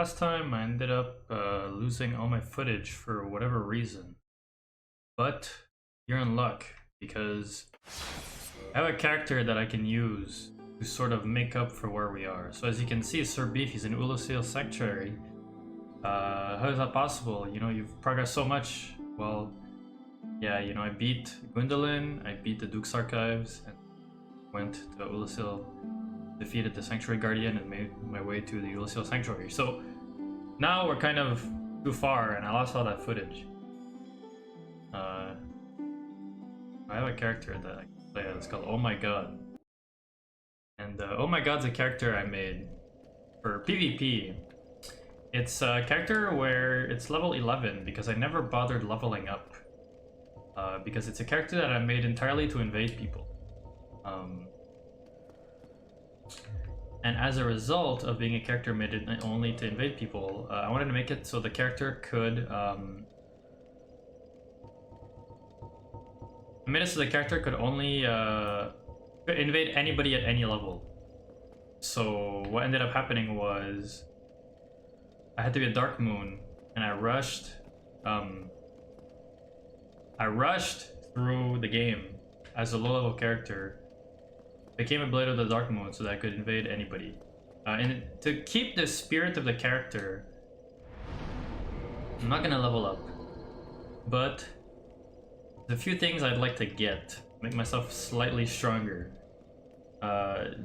last time I ended up losing all my footage for whatever reason. But you're in luck because I have a character that I can use to sort of make up for where we are. So as you can see, Sir Beef, he's in uooOOOOO Sanctuary. How is that possible? You know, you've progressed so much. Well, yeah, you know, I beat Gwendolyn, I beat the Duke's Archives, and went to uooOOOOO, defeated the Sanctuary Guardian, and made my way to the uooOOOOO Sanctuary. So now we're kind of too far, and I lost all that footage. I have a character that I can play. It's called Oh My God. And Oh My God's a character I made for PvP. It's a character where it's level 11 because I never bothered leveling up. Because it's a character that I made entirely to invade people. And as a result of being a character made only to invade people, I wanted to make it so the character could only could invade anybody at any level. So what ended up happening was I had to be a Dark Moon, and I rushed through the game as a low-level character, became a Blade of the Dark Moon so that I could invade anybody. And to keep the spirit of the character, I'm not gonna level up, but there's a few things I'd like to get, make myself slightly stronger.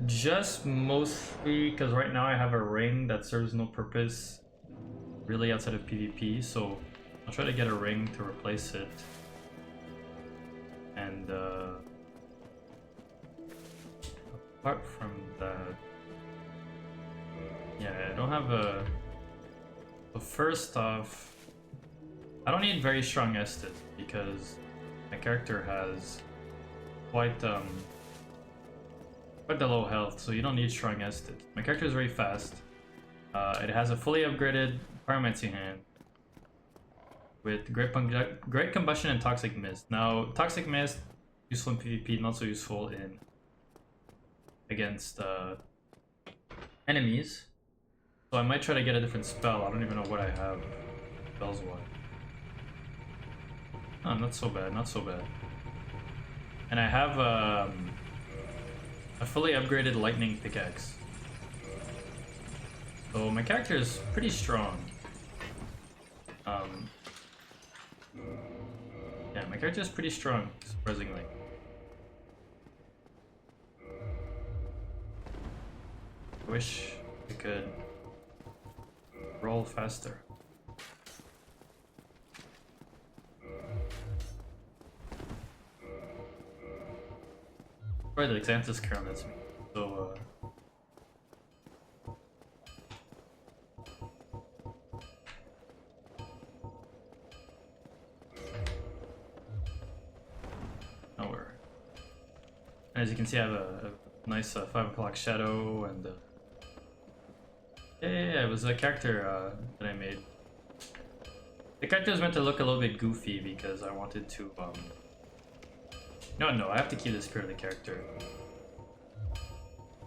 Just mostly because right now I have a ring that serves no purpose really outside of PvP, so I'll try to get a ring to replace it. And apart from that, yeah, I don't have a... So first off, I don't need very strong Estet because my character has quite the low health, so you don't need strong Estet. My character is very fast. It has a fully upgraded Pyromancy hand with Great Combustion and Toxic Mist. Now, Toxic Mist, useful in PvP, not so useful in against enemies. So I might try to get a different spell. I don't even know what I have spells-wise. Oh, not so bad, not so bad. And I have a fully upgraded Lightning Pickaxe. So my character is pretty strong. Yeah, my character is pretty strong, surprisingly. I wish I could roll faster. Right, the Xanthus crown, that's me. So, nowhere. And as you can see, I have a nice 5 o'clock shadow, and yeah, it was a character that I made. The character was meant to look a little bit goofy because I wanted to, No, I have to keep the spirit of the character.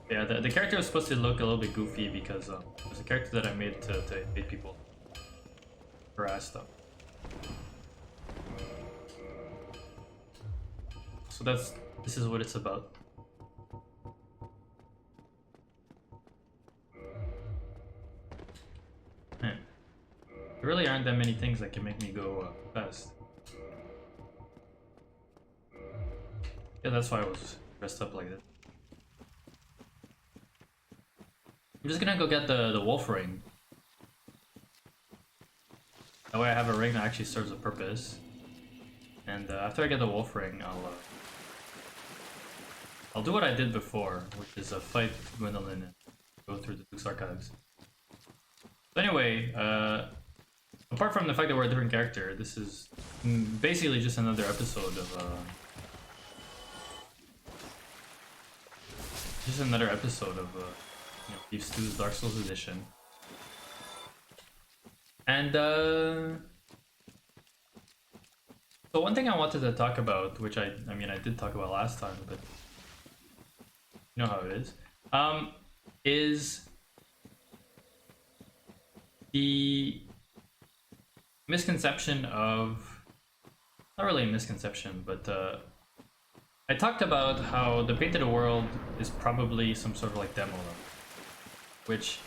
Yeah, the character was supposed to look a little bit goofy because it was a character that I made to invade people. Harass them. So this is what it's about. Man, there really aren't that many things that can make me go fast. Yeah, that's why I was dressed up like that. I'm just gonna go get the wolf ring. That way I have a ring that actually serves a purpose. And after I get the wolf ring, I'll do what I did before, which is fight Gwendolyn and go through the Duke's Archives. So anyway, apart from the fact that we're a different character, this is basically just another episode of you know, Thief Stew's Dark Souls edition. And so one thing I wanted to talk about, which I mean I did talk about last time, but you know how it is the misconception of, not really a misconception, but I talked about how the painted world is probably some sort of like demo, which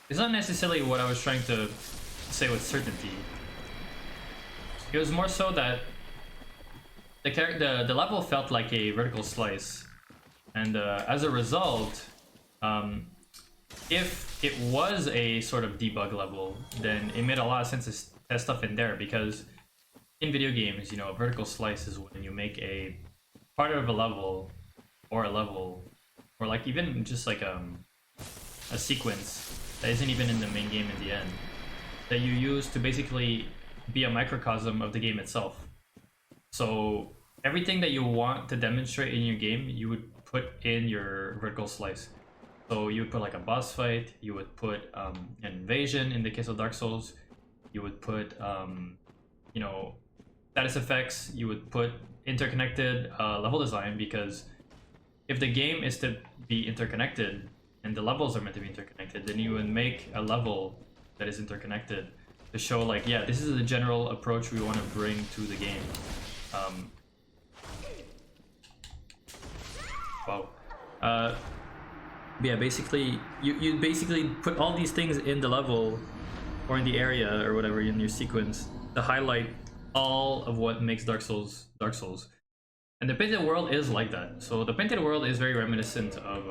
is not necessarily what I was trying to say with certainty. It was more so that the level felt like a vertical slice, and as a result, if it was a sort of debug level, then it made a lot of sense to test stuff in there, because in video games, you know, a vertical slice is when you make a part of a level, or like even just like a sequence that isn't even in the main game in the end, that you use to basically be a microcosm of the game itself. So everything that you want to demonstrate in your game, you would put in your vertical slice. So you would put like a boss fight, you would put an invasion in the case of Dark Souls, you would put you know, status effects, you would put interconnected level design, because if the game is to be interconnected and the levels are meant to be interconnected, then you would make a level that is interconnected to show like, yeah, this is the general approach we want to bring to the game. Wow. Yeah, basically you basically put all these things in the level or in the area or whatever in your sequence to highlight all of what makes Dark Souls Dark Souls. And the painted world is like that. So the painted world is very reminiscent of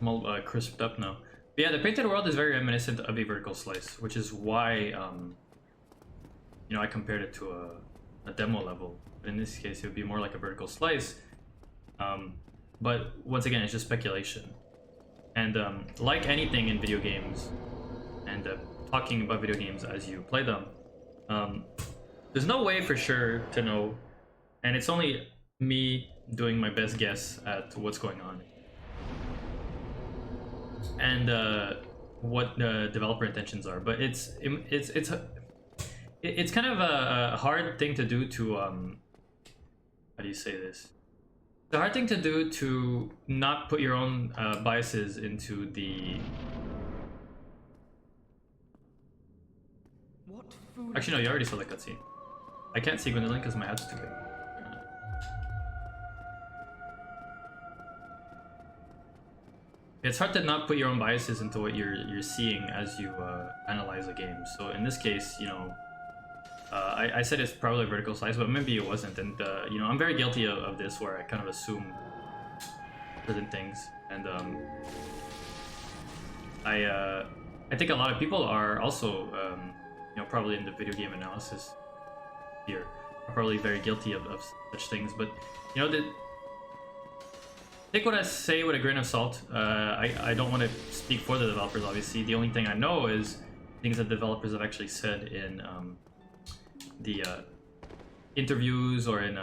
I'm all crisped up now. But yeah, the painted world is very reminiscent of a vertical slice, which is why you know, I compared it to a demo level. But in this case, it would be more like a vertical slice. But once again, it's just speculation. And like anything in video games, and talking about video games as you play them, there's no way for sure to know, and it's only me doing my best guess at what's going on and what the developer intentions are. But it's kind of a hard thing to do to how do you say this? It's a hard thing to do to not put your own biases into the. Actually, no, you already saw the cutscene. I can't see Gwendolyn because my head's too big. It's hard to not put your own biases into what you're seeing as you analyze a game. So in this case, you know, I said it's probably vertical slice, but maybe it wasn't. And you know, I'm very guilty of this, where I kind of assume certain things. And I think a lot of people are also you know, probably in the video game analysis here, are probably very guilty of such things. But you know, take what I say with a grain of salt. I don't want to speak for the developers, obviously. The only thing I know is things that developers have actually said in the interviews, or in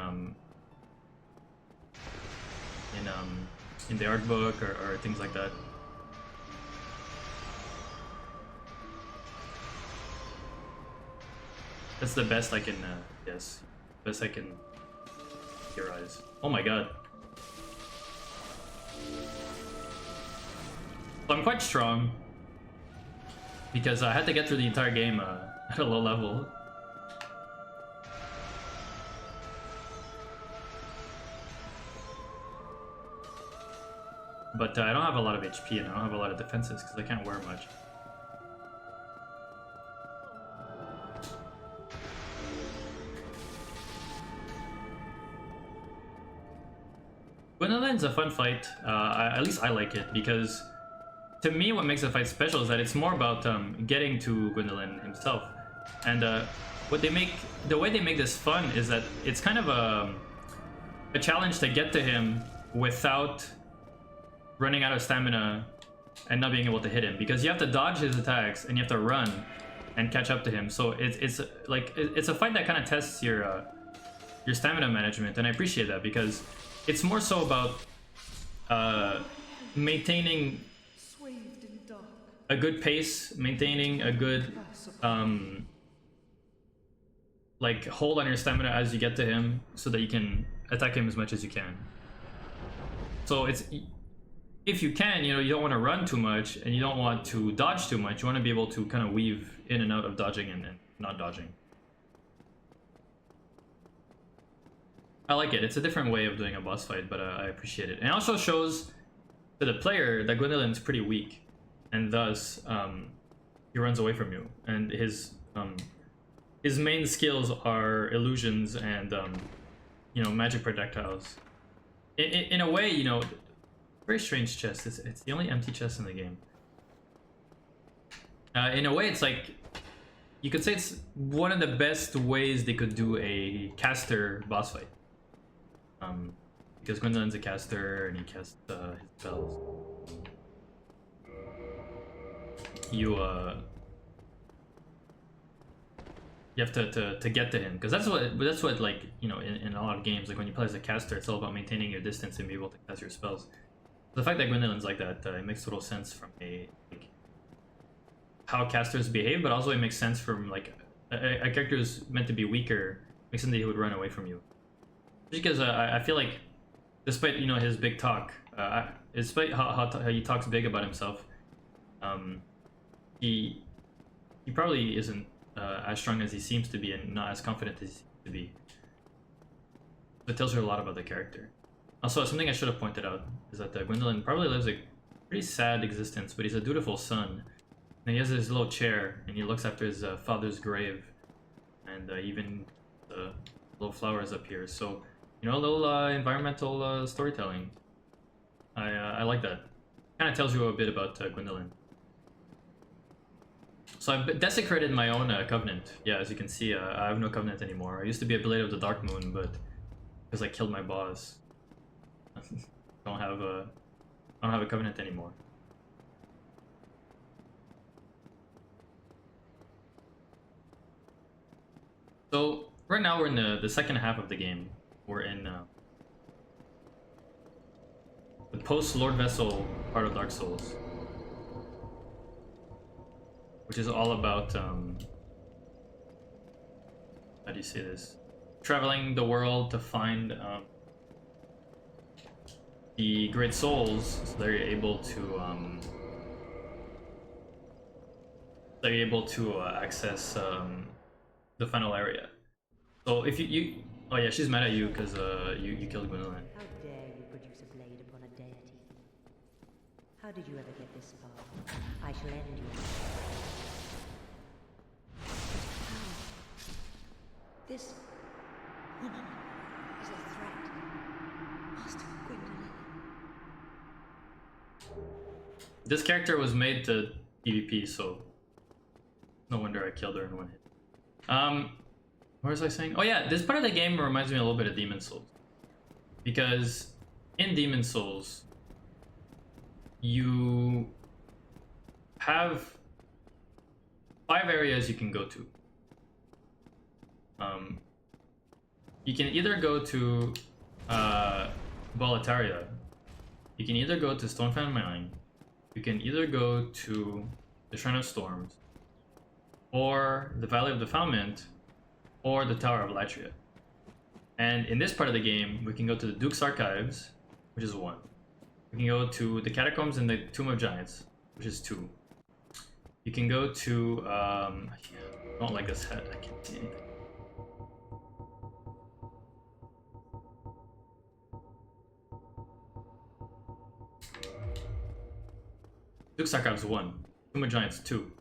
the art book, or things like that. That's the best I can guess. Best I can theorize. Oh my god. So I'm quite strong because I had to get through the entire game at a low level. But I don't have a lot of HP, and I don't have a lot of defenses because I can't wear much. Gwendolyn's a fun fight. At least I like it, because to me what makes a fight special is that it's more about getting to Gwendolyn himself. And the way they make this fun is that it's kind of a challenge to get to him without running out of stamina and not being able to hit him, because you have to dodge his attacks and you have to run and catch up to him. So it's a fight that kind of tests your stamina management, and I appreciate that, because it's more so about maintaining a good pace, maintaining a good like hold on your stamina as you get to him, so that you can attack him as much as you can. So if you can, you know, you don't want to run too much and you don't want to dodge too much. You want to be able to kind of weave in and out of dodging and not dodging. I like it. It's a different way of doing a boss fight, but I appreciate it. And it also shows to the player that Gwendolyn's pretty weak, and thus he runs away from you. And his main skills are illusions and you know, magic projectiles. In a way, you know, very strange chest. It's the only empty chest in the game. In a way, it's like, you could say it's one of the best ways they could do a caster boss fight. Because Gwendolyn's a caster and he casts his spells. You have to get to him, because that's what like, you know, in a lot of games, like when you play as a caster, it's all about maintaining your distance and be able to cast your spells. The fact that Gwendolyn's like that, it makes total sense from like, how casters behave, but also it makes sense from like a character who's meant to be weaker, makes sense that he would run away from you. Just because I feel like, despite, you know, his big talk, despite how he talks big about himself, he probably isn't as strong as he seems to be, and not as confident as he seems to be. It tells you a lot about the character. Also, something I should have pointed out is that Gwendolyn probably lives a pretty sad existence, but he's a dutiful son. And he has his little chair, and he looks after his father's grave, and even the little flowers up here. So, you know, a little environmental storytelling. I like that. Kind of tells you a bit about Gwendolyn. So I've desecrated my own covenant. Yeah, as you can see, I have no covenant anymore. I used to be a Blade of the Dark Moon, but because I killed my boss, I don't have a covenant anymore. So right now we're in the second half of the game. We're in the post-Lord Vessel part of Dark Souls, which is all about how do you say this? Traveling the world to find the great souls, so they're able to access the final area. So if you oh yeah, she's mad at you because you killed Gwendolyn. How dare you produce a blade upon a deity? How did you ever get this far? I shall end you. This woman is a threat. Master Gwendolyn. This character was made to PvP, so no wonder I killed her in one hit. What was I saying? Oh yeah, this part of the game reminds me a little bit of Demon Souls. Because in Demon Souls, you have 5 areas you can go to. You can either go to Boletaria, you can either go to Stonefan Mine, you can either go to the Shrine of Storms, or the Valley of Defilement, or the Tower of Latria. And in this part of the game, we can go to the Duke's Archives, which is 1. We can go to the Catacombs and the Tomb of Giants, which is 2. You can go to I don't like this head, I can't see anything. Duke's Archives 1, Tomb of Giants 2,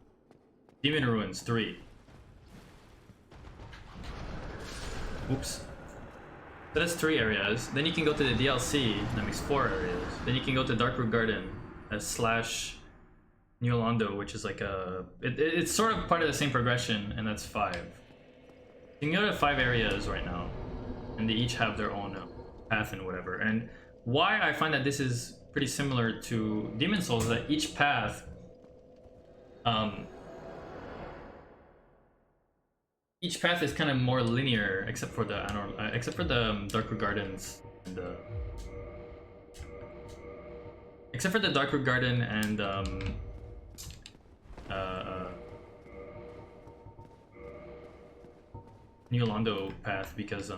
Demon Ruins 3. Oops. So that's 3 areas. Then you can go to the DLC, that makes 4 areas. Then you can go to Darkroot Garden as / New Londo, which is like a... It's sort of part of the same progression, and that's 5. You can go to 5 areas right now, and they each have their own path and whatever. And why I find that this is pretty similar to Demon Souls is that each path is kind of more linear, except for the Darkroot Gardens and Darkroot Garden and New Londo path, because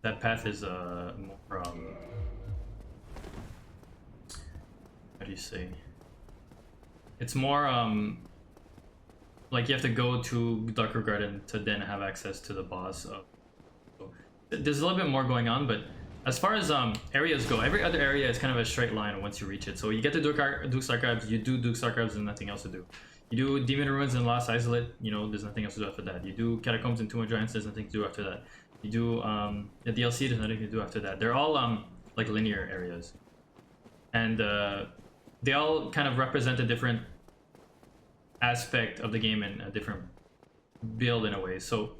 that path is more how do you say? It's more like you have to go to Darker Garden to then have access to the boss. So there's a little bit more going on, but as far as areas go, every other area is kind of a straight line once you reach it. So you get to Duke's Archives, you do Duke's Archives, and nothing else to do. You do Demon Ruins and Lost Isolate, you know, there's nothing else to do after that. You do Catacombs and Tomb of Giants, there's nothing to do after that. You do the DLC, there's nothing to do after that. They're all like linear areas. And they all kind of represent a different aspect of the game and a different build in a way. So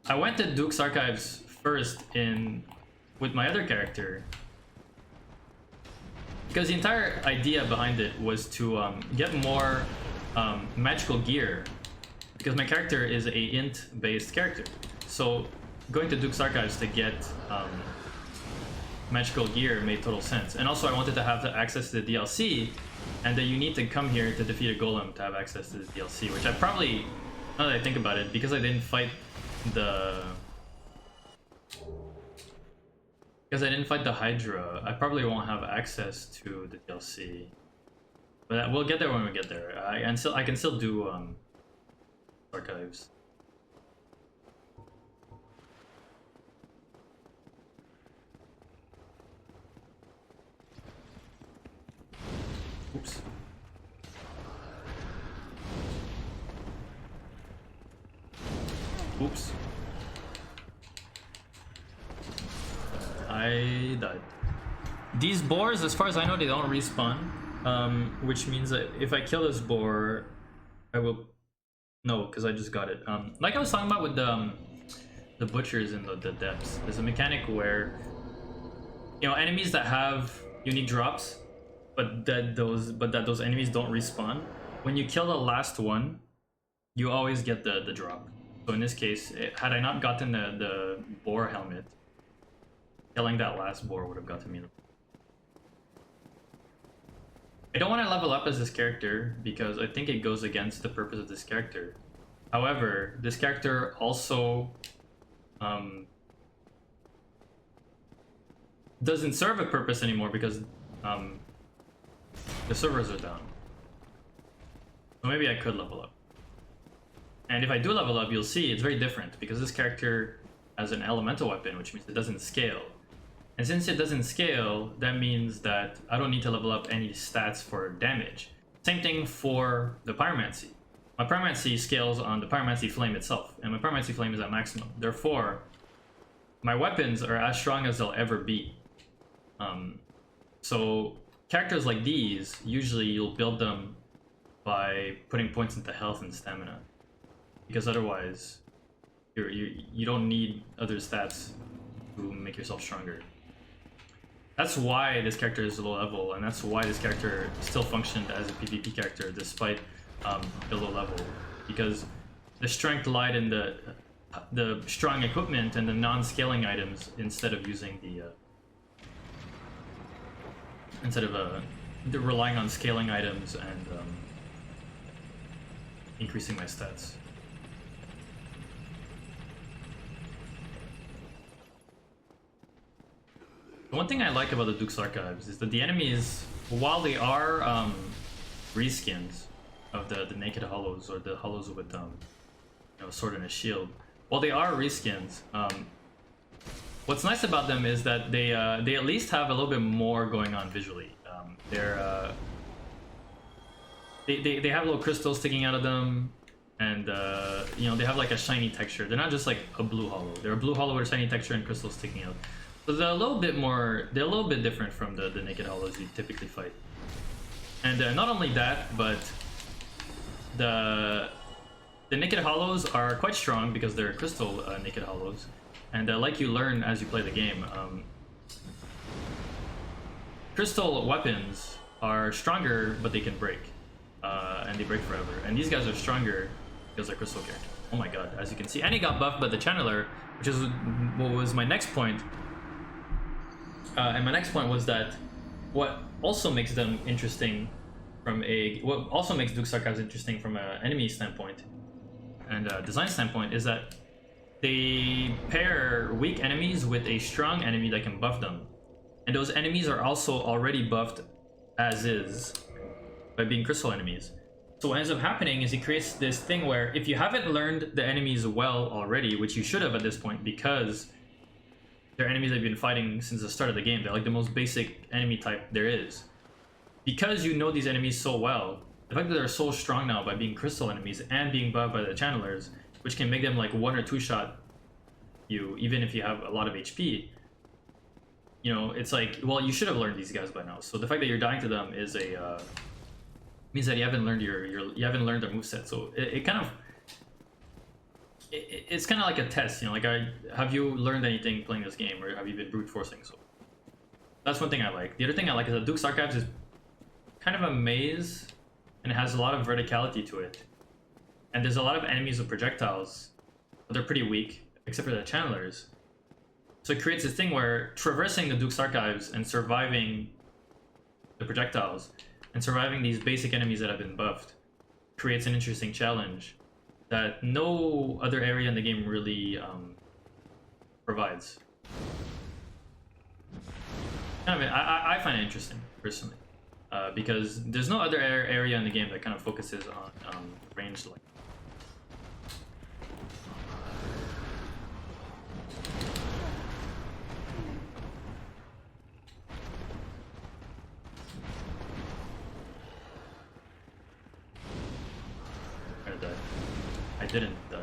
I went to Duke's Archives first with my other character because the entire idea behind it was to get more magical gear, because my character is a int based character. So going to Duke's Archives to get magical gear made total sense. And also I wanted to have access to the DLC, and that you need to come here to defeat a golem to have access to the DLC, which I probably, now that I think about it, because I didn't fight the Hydra, I probably won't have access to the DLC. But we'll get there when we get there. I can still do Archives. Oops. Oops. I died. These boars, as far as I know, they don't respawn. Which means that if I kill this boar, I will... No, because I just got it. Like I was talking about with the butchers in the depths, there's a mechanic where, you know, enemies that have unique drops, but that those enemies don't respawn. When you kill the last one, you always get the drop. So in this case, had I not gotten the boar helmet, killing that last boar would have gotten me. I don't want to level up as this character because I think it goes against the purpose of this character. However, this character also doesn't serve a purpose anymore because the servers are down. So maybe I could level up. And if I do level up, you'll see it's very different because this character has an elemental weapon, which means it doesn't scale. And since it doesn't scale, that means that I don't need to level up any stats for damage. Same thing for the Pyromancy. My Pyromancy scales on the Pyromancy Flame itself, and my Pyromancy Flame is at maximum. Therefore, my weapons are as strong as they'll ever be. So characters like these, usually you'll build them by putting points into health and stamina, because otherwise you don't need other stats to make yourself stronger. That's why this character is low level, and that's why this character still functioned as a PvP character despite the low level, because the strength lied in the strong equipment and the non-scaling items instead of using the relying on scaling items and increasing my stats. The one thing I like about the Duke's Archives is that the enemies, while they are reskins of the Naked Hollows, or the Hollows with you know, sword and a shield, while they are reskins, what's nice about them is that they at least have a little bit more going on visually. They have little crystals sticking out of them, and you know, they have like a shiny texture. They're not just like a blue hollow. They're a blue hollow with a shiny texture and crystals sticking out. So they're a little bit different from the Naked Hollows you typically fight. And not only that, but the Naked Hollows are quite strong because they're crystal Naked Hollows, and like you learn as you play the game, crystal weapons are stronger, but they can break, and they break forever. And these guys are stronger because they're crystal characters. Oh my god, as you can see, and he got buffed by the channeler, which is what was my next point. And my next point was that what also makes them interesting what also makes Duke's Archives interesting from an enemy standpoint and a design standpoint is that they pair weak enemies with a strong enemy that can buff them. And those enemies are also already buffed as is by being crystal enemies. So what ends up happening is he creates this thing where if you haven't learned the enemies well already, which you should have at this point because they're enemies that you've been fighting since the start of the game, they're like the most basic enemy type there is. Because you know these enemies so well, the fact that they're so strong now by being crystal enemies and being buffed by the channelers, which can make them like 1 or 2 shot you even if you have a lot of HP, you know, it's like, well, you should have learned these guys by now. So the fact that you're dying to them is a means that you haven't learned you haven't learned their moveset. So it kind of it's kind of like a test, you know, like have you learned anything playing this game, or have you been brute forcing? So that's one thing I like. The other thing I like is that Duke's Archives is kind of a maze and it has a lot of verticality to it. And there's a lot of enemies with projectiles, but they're pretty weak, except for the channelers. So it creates this thing where traversing the Duke's Archives and surviving the projectiles and surviving these basic enemies that have been buffed creates an interesting challenge that no other area in the game really provides. I find it interesting, personally, because there's no other area in the game that kind of focuses on ranged like. I didn't die.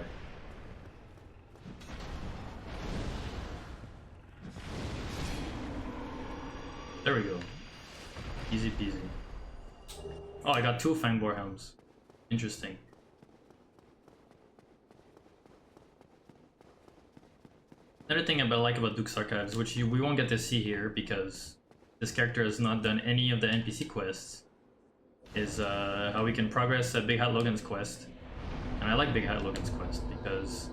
There we go. Easy peasy. Oh, I got 2 Fangbore helms. Interesting. Another thing I like about Duke's Archives, which we won't get to see here because this character has not done any of the NPC quests, is how we can progress Big Hat Logan's quest. And I like Big Hat Logan's quest because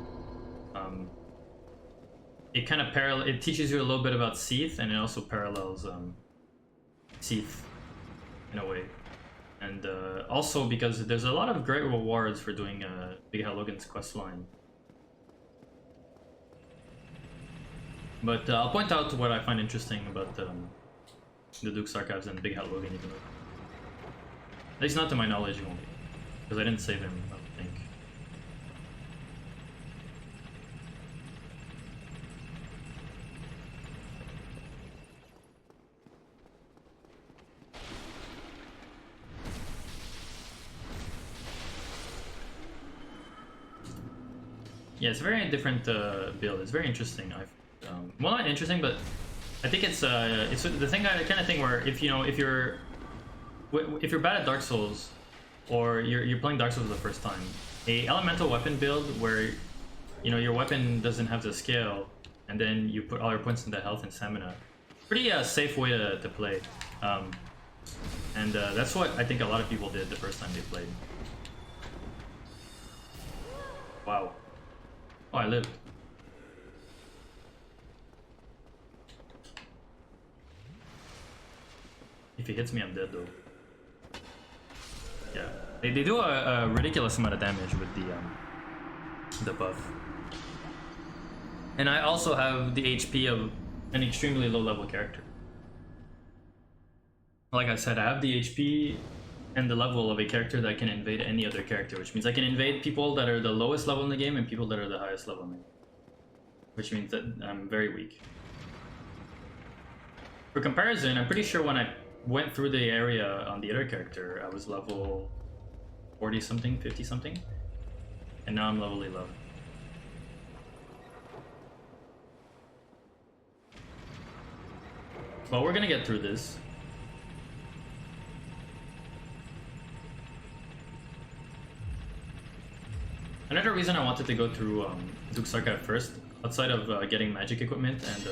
it kind of it teaches you a little bit about Seath, and it also parallels Seath in a way. And also because there's a lot of great rewards for doing Big Hat Logan's quest line. But I'll point out what I find interesting about the Duke's Archives and Big Hat Logan, even though, at least not to my knowledge, you won't be, because I didn't save him, I don't think. Yeah, it's a very different build. It's very interesting. Well, not interesting, but I think it's the thing, kind of thing where if you're bad at Dark Souls, or you're playing Dark Souls for the first time, a elemental weapon build where your weapon doesn't have to scale, and then you put all your points into health and stamina, pretty safe way to play, and that's what I think a lot of people did the first time they played. Wow. Oh, I lived. If he hits me, I'm dead though. Yeah, they do a ridiculous amount of damage with the buff. And I also have the HP of an extremely low level character. Like I said, I have the HP and the level of a character that can invade any other character, which means I can invade people that are the lowest level in the game and people that are the highest level in the game. Which means that I'm very weak. For comparison, I'm pretty sure when I went through the area on the other character, I was level 40 something, 50 something, and now I'm level 11. But we're gonna get through this. Another reason I wanted to go through Duke's Archive first, outside of getting magic equipment and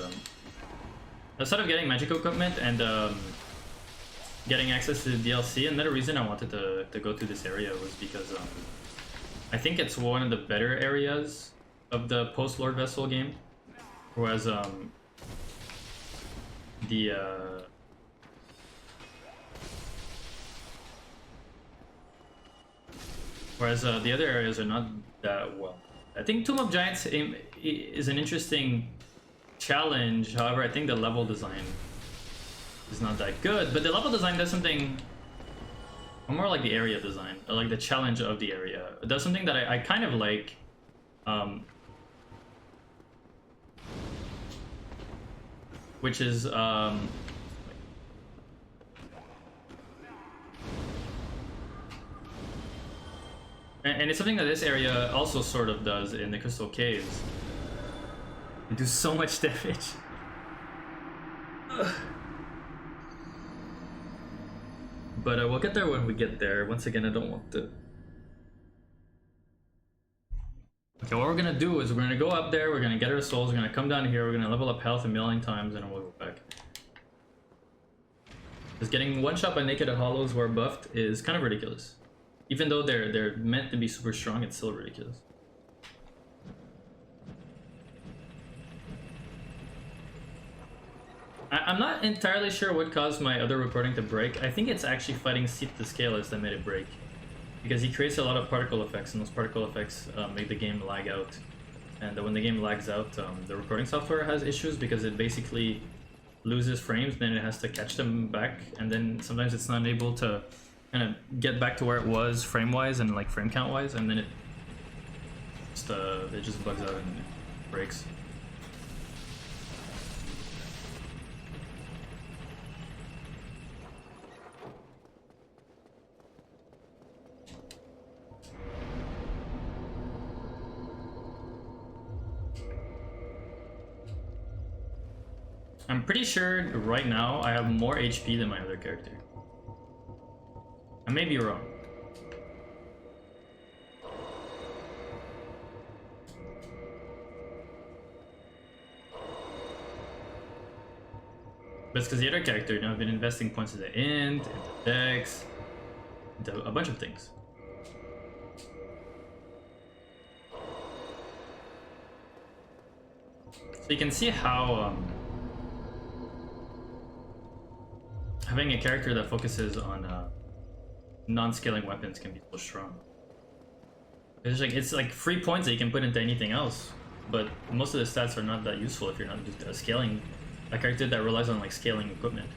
getting access to the DLC, another reason I wanted to go through this area was because I think it's one of the better areas of the post-Lord Vessel game, whereas the other areas are not that well. I think Tomb of Giants is an interesting challenge, however I think the level design is not that good, but the level design does something. Or more like the area design, or like the challenge of the area. It does something that I kind of like. Which is and it's something that this area also sort of does in the Crystal Caves. They do so much damage. But we'll get there when we get there. Once again, I don't want to. Okay, what we're gonna do is we're gonna go up there, we're gonna get our souls, we're gonna come down here, we're gonna level up health a million times, and then we'll go back. Because getting one shot by naked hollows who are buffed is kind of ridiculous. Even though they're meant to be super strong, it's still ridiculous. I'm not entirely sure what caused my other recording to break. I think it's actually fighting Seep the Scaleless that made it break. Because he creates a lot of particle effects, and those particle effects make the game lag out. And when the game lags out, the recording software has issues because it basically loses frames, then it has to catch them back, and then sometimes it's not able to kind of get back to where it was frame-wise and like frame count-wise, and then it just bugs out and breaks. I'm pretty sure right now I have more HP than my other character. I may be wrong. But it's because the other character, you know, I've been investing points into int, into dex, into a bunch of things. So you can see how having a character that focuses on non-scaling weapons can be so strong. It's like free points that you can put into anything else, but most of the stats are not that useful if you're not just scaling a character that relies on like scaling equipment.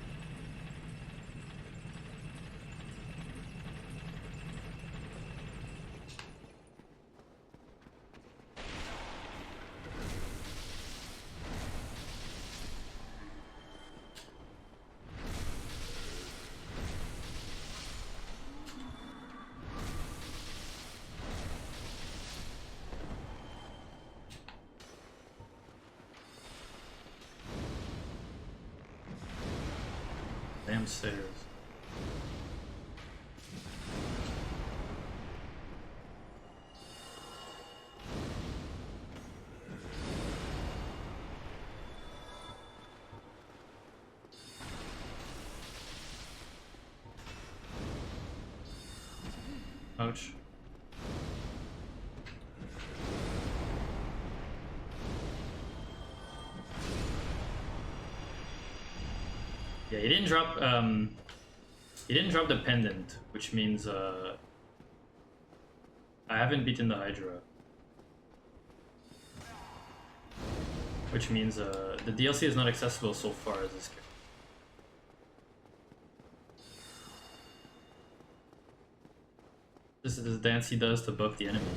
Damn stairs. Ouch. Yeah, he didn't drop the pendant, which means I haven't beaten the Hydra. Which means the DLC is not accessible so far as this character. This is the dance he does to buff the enemies.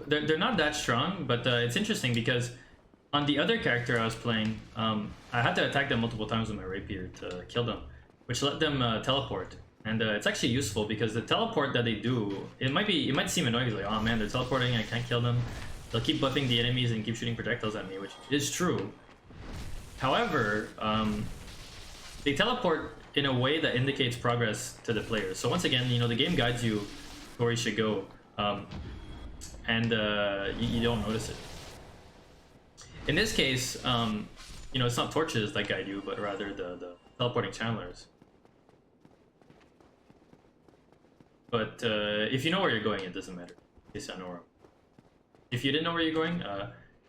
They're not that strong, but it's interesting because on the other character I was playing, I had to attack them multiple times with my rapier to kill them, which let them teleport. And it's actually useful because the teleport that they do, it might seem annoying, like, oh man, they're teleporting, I can't kill them. They'll keep buffing the enemies and keep shooting projectiles at me, which is true. However, they teleport in a way that indicates progress to the players. So once again, you know, the game guides you where you should go, and you don't notice it. In this case, you know, it's not torches that guide you, but rather the teleporting channelers. But if you know where you're going, it doesn't matter. If you didn't know where you're going,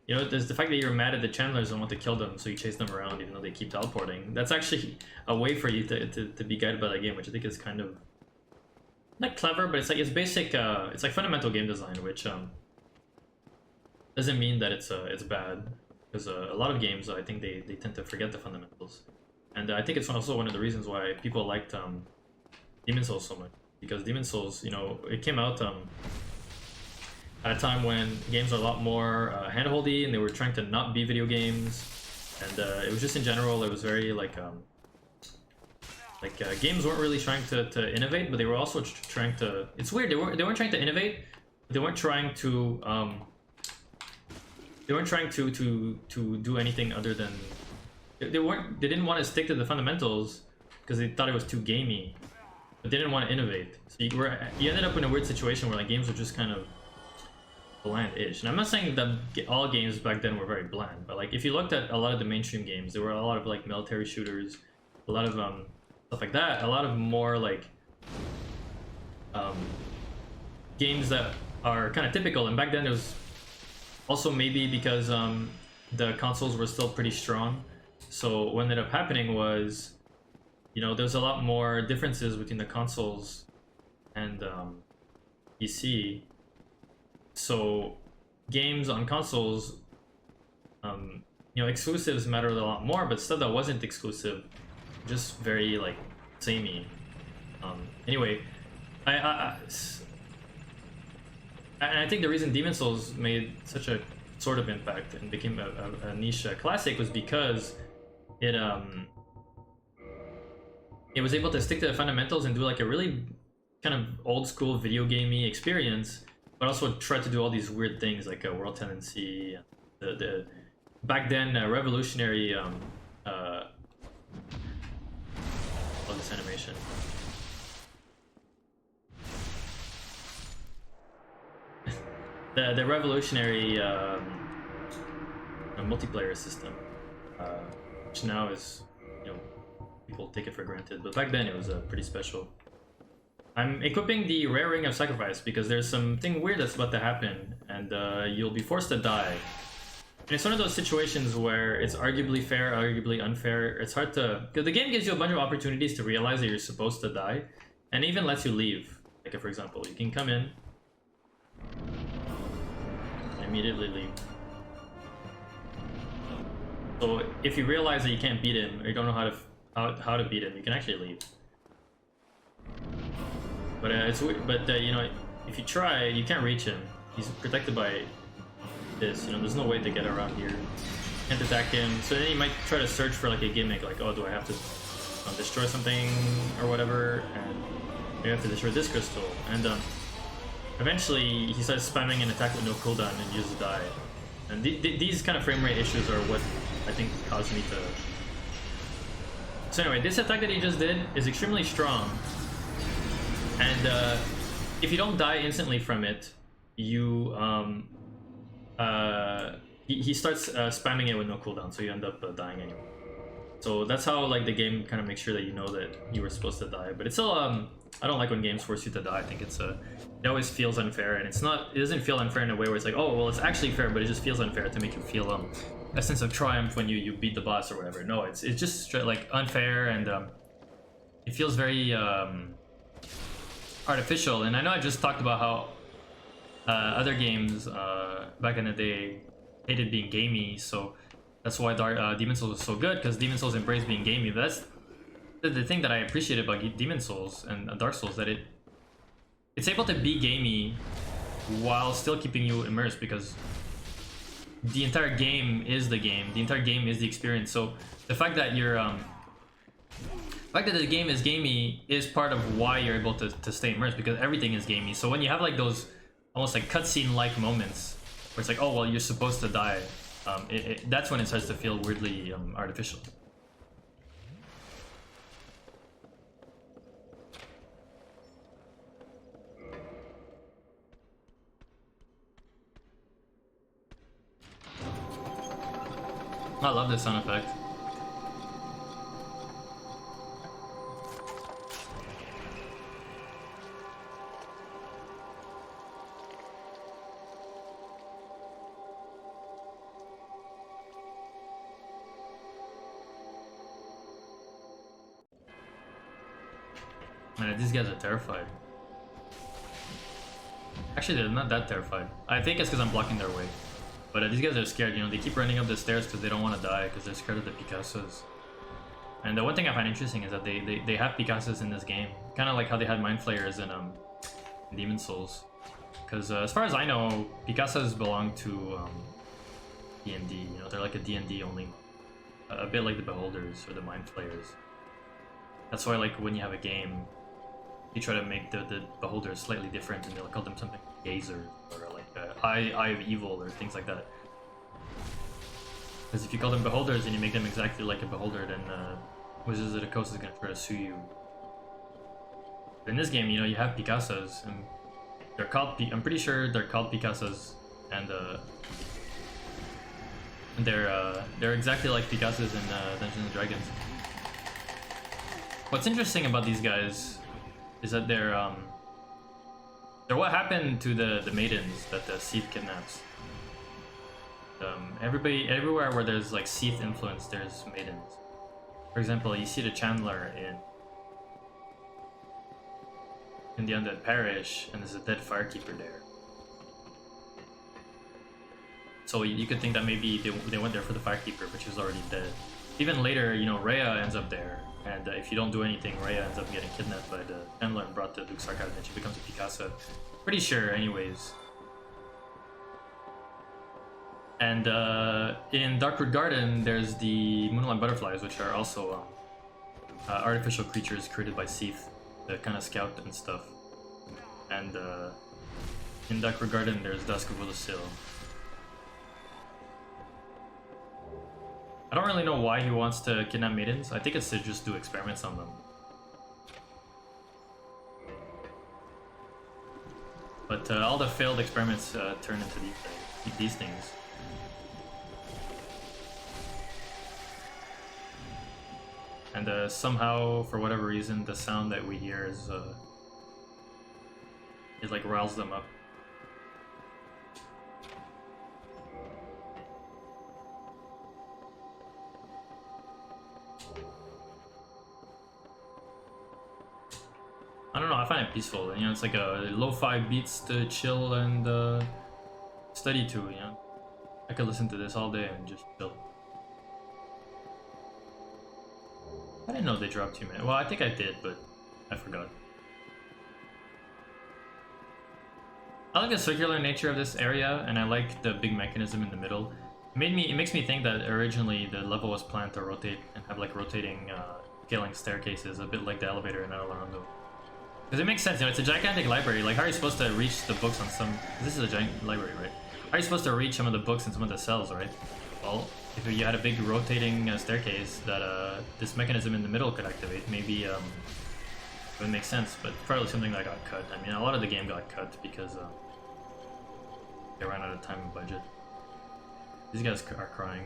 you know, there's the fact that you're mad at the channelers and want to kill them, so you chase them around even though they keep teleporting. That's actually a way for you to be guided by that game, which I think is kind of not clever, but it's basic. It's like fundamental game design, which doesn't mean that it's bad, because a lot of games I think they tend to forget the fundamentals, and I think it's also one of the reasons why people liked Demon Souls so much, because Demon Souls, you know, it came out at a time when games are a lot more handholdy, and they were trying to not be video games, and it was just in general, it was very like games weren't really trying to innovate, but they were also trying to. It's weird. They weren't trying to innovate. They weren't trying to do anything other than they didn't want to stick to the fundamentals because they thought it was too gamey, but they didn't want to innovate. So you ended up in a weird situation where like games were just kind of bland-ish. And I'm not saying that all games back then were very bland, but like if you looked at a lot of the mainstream games, there were a lot of like military shooters, a lot of stuff like that, a lot of more like games that are kind of typical. And back then it was also maybe because the consoles were still pretty strong, so what ended up happening was, you know, there's a lot more differences between the consoles and PC. So games on consoles, you know, exclusives mattered a lot more, but stuff that wasn't exclusive, just very like samey. Anyway, and I think the reason Demon Souls made such a sort of impact and became a niche classic was because it was able to stick to the fundamentals and do like a really kind of old school video gamey experience, but also try to do all these weird things like a world tendency, the back then revolutionary love this animation. The revolutionary multiplayer system, which now is, you know, people take it for granted, but back then it was pretty special. I'm equipping the Rare Ring of Sacrifice because there's something weird that's about to happen, and you'll be forced to die. And it's one of those situations where it's arguably fair, arguably unfair. It's hard to, because the game gives you a bunch of opportunities to realize that you're supposed to die, and even lets you leave. Like, for example, you can come in and immediately leave. So if you realize that you can't beat him, or you don't know how to beat him, you can actually leave. But it's weird. But you know, if you try, you can't reach him. He's protected by this. You know, there's no way to get around here. Can't attack him. So then you might try to search for like a gimmick, like, oh, do I have to destroy something or whatever? And you have to destroy this crystal. And eventually he starts spamming an attack with no cooldown and you just die. And these kind of frame rate issues are what I think caused me to. So anyway, this attack that he just did is extremely strong. And if you don't die instantly from it, you he starts spamming it with no cooldown, so you end up dying anyway. So that's how like the game kind of makes sure that you know that you were supposed to die. But it's still I don't like when games force you to die. I think it's it always feels unfair, and it doesn't feel unfair in a way where it's like, oh well, it's actually fair, but it just feels unfair to make you feel a sense of triumph when you beat the boss or whatever. No, it's just straight, like unfair, and it feels very artificial. And I know I just talked about how other games back in the day hated being gamey, so that's why Demon Souls was so good, because Demon Souls embraced being gamey. But that's the thing that I appreciate about Demon Souls and Dark Souls, that it's able to be gamey while still keeping you immersed, because the entire game is the game. The entire game is the experience. So the fact that the game is gamey is part of why you're able to stay immersed, because everything is gamey. So when you have like those almost like cutscene-like moments where it's like, oh well, you're supposed to die, that's when it starts to feel weirdly artificial. I love this sound effect. Man, these guys are terrified. Actually, they're not that terrified. I think it's because I'm blocking their way. But these guys are scared, you know, they keep running up the stairs because they don't want to die, because they're scared of the Picassos. And the one thing I find interesting is that they have Picassos in this game. Kind of like how they had Mind Flayers in Demon Souls. Because as far as I know, Picassos belong to D&D, you know, they're like a D&D only. A bit like the Beholders or the Mind Flayers. That's why, like, when you have a game, you try to make the Beholders slightly different, and they'll call them something like Gazer, or like Eye of Evil, or things like that. Because if you call them Beholders and you make them exactly like a Beholder, then Wizards of the Coast is going to try to sue you. But in this game, you know, you have Picassos, and they're called, I'm pretty sure they're called Picassos, and they're exactly like Picassos in Dungeons and Dragons. What's interesting about these guys is that they're what happened to the maidens that the Seath kidnaps. Everywhere where there's like Seath influence, there's maidens. For example, you see the Chandler in the Undead Parish, and there's a dead firekeeper there. So you could think that maybe they went there for the firekeeper, but she was already dead. Even later, you know, Rhea ends up there, and if you don't do anything, Rhea ends up getting kidnapped by the Chandler and brought to Luke Sarkaz, and she becomes a Picasso. Pretty sure, anyways. And in Darkwood Garden, there's the Moonlight Butterflies, which are also artificial creatures created by Seath to kind of scout and stuff. And in Darkwood Garden, there's Dusk of Willow-Sill. I don't really know why he wants to kidnap maidens. I think it's to just do experiments on them. But all the failed experiments turn into these things. And somehow, for whatever reason, the sound that we hear is it like riles them up. I don't know, I find it peaceful, you know, it's like a lo-fi beats to chill and study to, you know. I could listen to this all day and just chill. I didn't know they dropped 2 minutes. Well, I think I did, but I forgot. I like the circular nature of this area, and I like the big mechanism in the middle. It makes me think that originally the level was planned to rotate and have like rotating scaling staircases, a bit like the elevator in Orlando. Because it makes sense, you know, it's a gigantic library. Like, how are you supposed to reach the books on some... This is a giant library, right? How are you supposed to reach some of the books in some of the cells, right? Well, if you had a big rotating staircase that this mechanism in the middle could activate, maybe it would make sense, but probably something that got cut. I mean, a lot of the game got cut because they ran out of time and budget. These guys are crying.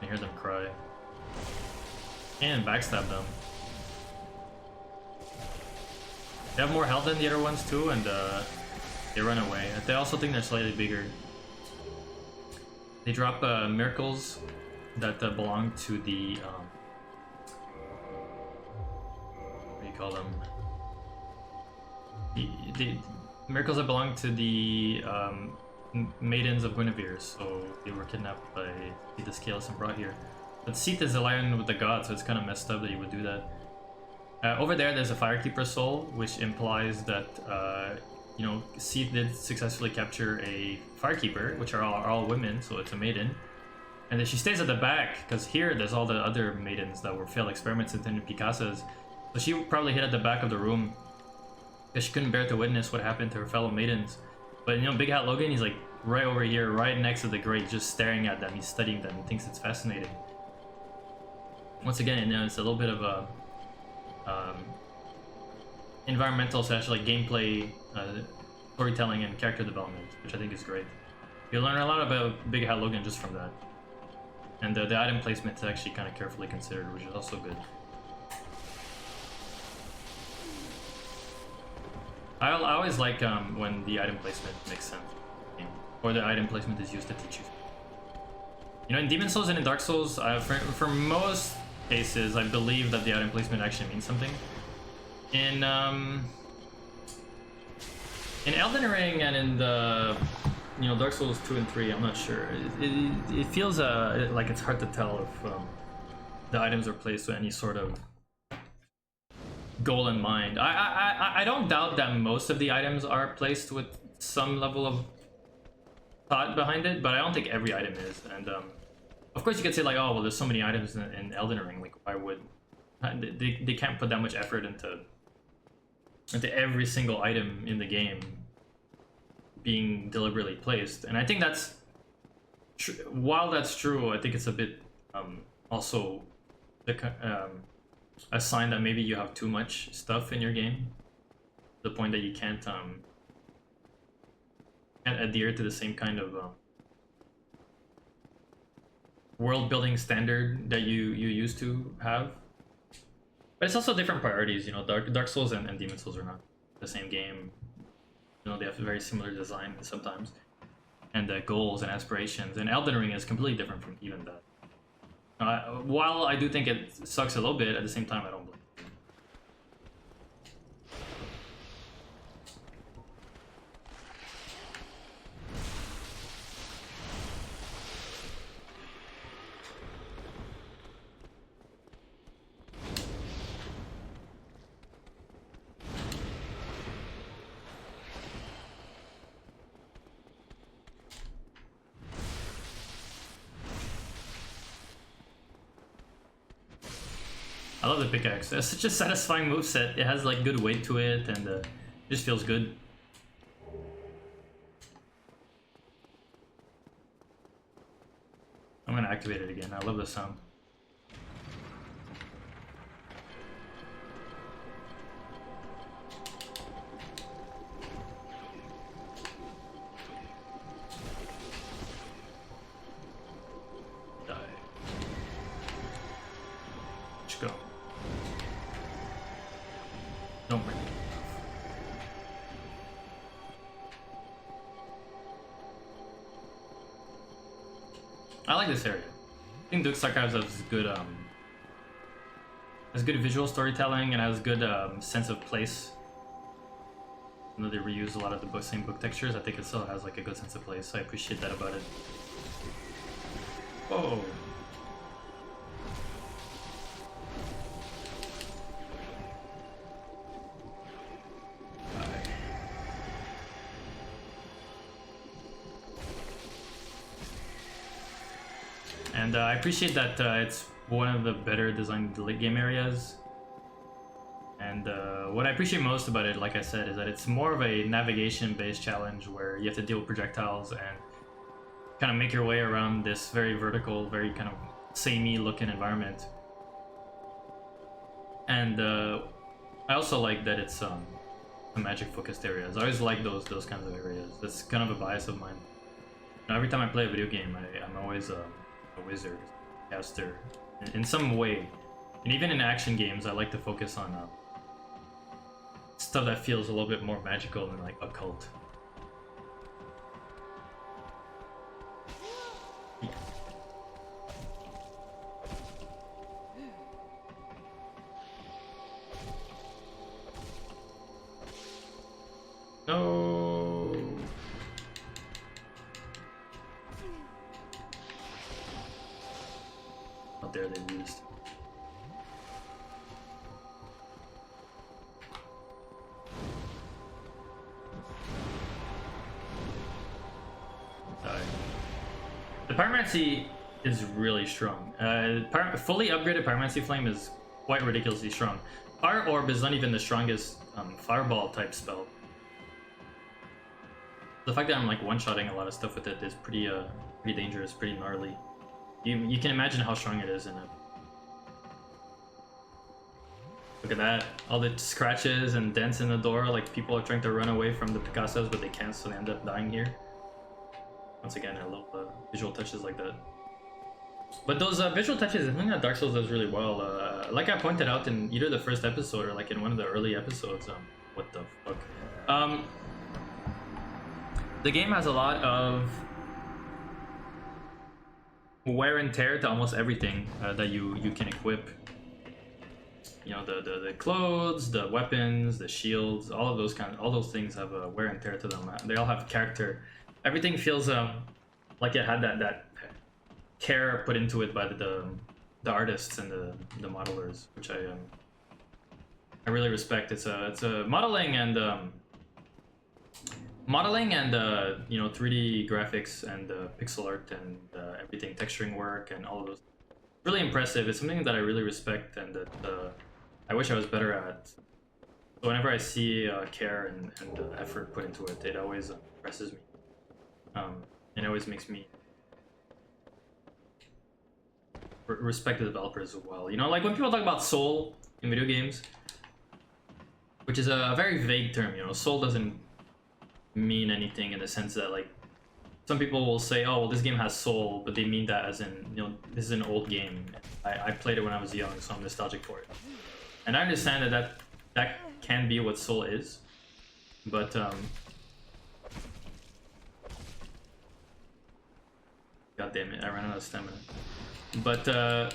I hear them cry. And backstab them. They have more health than the other ones too, and they run away. They also think they're slightly bigger. They drop miracles that belong to the what do you call them? The miracles that belong to the maidens of Guinevere. So they were kidnapped by the Scales and brought here. But Seath is aligned with the gods, so it's kind of messed up that you would do that. Over there's a Firekeeper soul, which implies that you know, Seath did successfully capture a Firekeeper, which are all women, so it's a maiden. And then she stays at the back, because here there's all the other maidens that were failed experiments intended Picassos. So she probably hid at the back of the room, because she couldn't bear to witness what happened to her fellow maidens. But you know, Big Hat Logan, he's like right over here, right next to the grate, just staring at them. He's studying them, he thinks it's fascinating. Once again, you know, it's a little bit of a environmental / like gameplay, storytelling, and character development, which I think is great. You learn a lot about Big Hat Logan just from that. And the item placement is actually kind of carefully considered, which is also good. I always like when the item placement makes sense, or the item placement is used to teach you. You know, in Demon Souls and in Dark Souls, for most cases, I believe that the item placement actually means something. In In Elden Ring and in the Dark Souls 2 and 3, I'm not sure. It feels like it's hard to tell if the items are placed with any sort of goal in mind. I don't doubt that most of the items are placed with some level of thought behind it, but I don't think every item is. And of course you could say like, oh well, there's so many items in Elden Ring, like why would they can't put that much effort into every single item in the game being deliberately placed. And I think that's while that's true, I think it's a bit also a sign that maybe you have too much stuff in your game, to the point that you can't adhere to the same kind of world building standard that you used to have. But it's also different priorities, Dark Souls and Demon Souls are not the same game. They have a very similar design sometimes, and goals and aspirations. And Elden Ring is completely different from even that. While I do think it sucks a little bit, at the same time I don't blame it. I love the pickaxe. It's such a satisfying moveset. It has like good weight to it, and it just feels good. I'm gonna activate it again. I love the sound. Go. Don't break it. I like this area. I think Duke's Archives has good visual storytelling and has good sense of place. Even though they reuse a lot of the same book textures, I think it still has like a good sense of place. So I appreciate that about it. Whoa. And I appreciate that it's one of the better designed late game areas. And what I appreciate most about it, like I said, is that it's more of a navigation-based challenge where you have to deal with projectiles and kind of make your way around this very vertical, very kind of samey looking environment. And I also like that it's a magic-focused areas. I always like those kinds of areas. That's kind of a bias of mine. Every time I play a video game, I'm always a wizard, caster, in some way. And even in action games, I like to focus on stuff that feels a little bit more magical and like occult. Yeah. No. Out there they used. The Pyromancy is really strong. Fully upgraded Pyromancy Flame is quite ridiculously strong. Fire Orb is not even the strongest fireball type spell. The fact that I'm like one-shotting a lot of stuff with it is pretty dangerous, pretty gnarly. You can imagine how strong it is in it. Look at that. All the scratches and dents in the door, like people are trying to run away from the Picassos, but they can't, so they end up dying here. Once again, I love visual touches like that. But those visual touches, I think that Dark Souls does really well. Like I pointed out in either the first episode or like in one of the early episodes, what the fuck? The game has a lot of wear and tear to almost everything that you can equip. You know, the clothes, the weapons, the shields, all of those all those things have a wear and tear to them. They all have character. Everything feels like it had that care put into it by the artists and the modelers, which I really respect. It's a modeling and you know, 3D graphics and pixel art and everything, texturing work and all of those. Really impressive. It's something that I really respect and that I wish I was better at. So whenever I see care and effort put into it, it always impresses me. It always makes me respect the developers as well. You know, like when people talk about soul in video games, which is a very vague term. You know, soul doesn't mean anything in the sense that, like, some people will say, oh, well, this game has soul, but they mean that as in, you know, this is an old game. I played it when I was young, so I'm nostalgic for it. And I understand that can be what soul is, but god damn it, I ran out of stamina. But to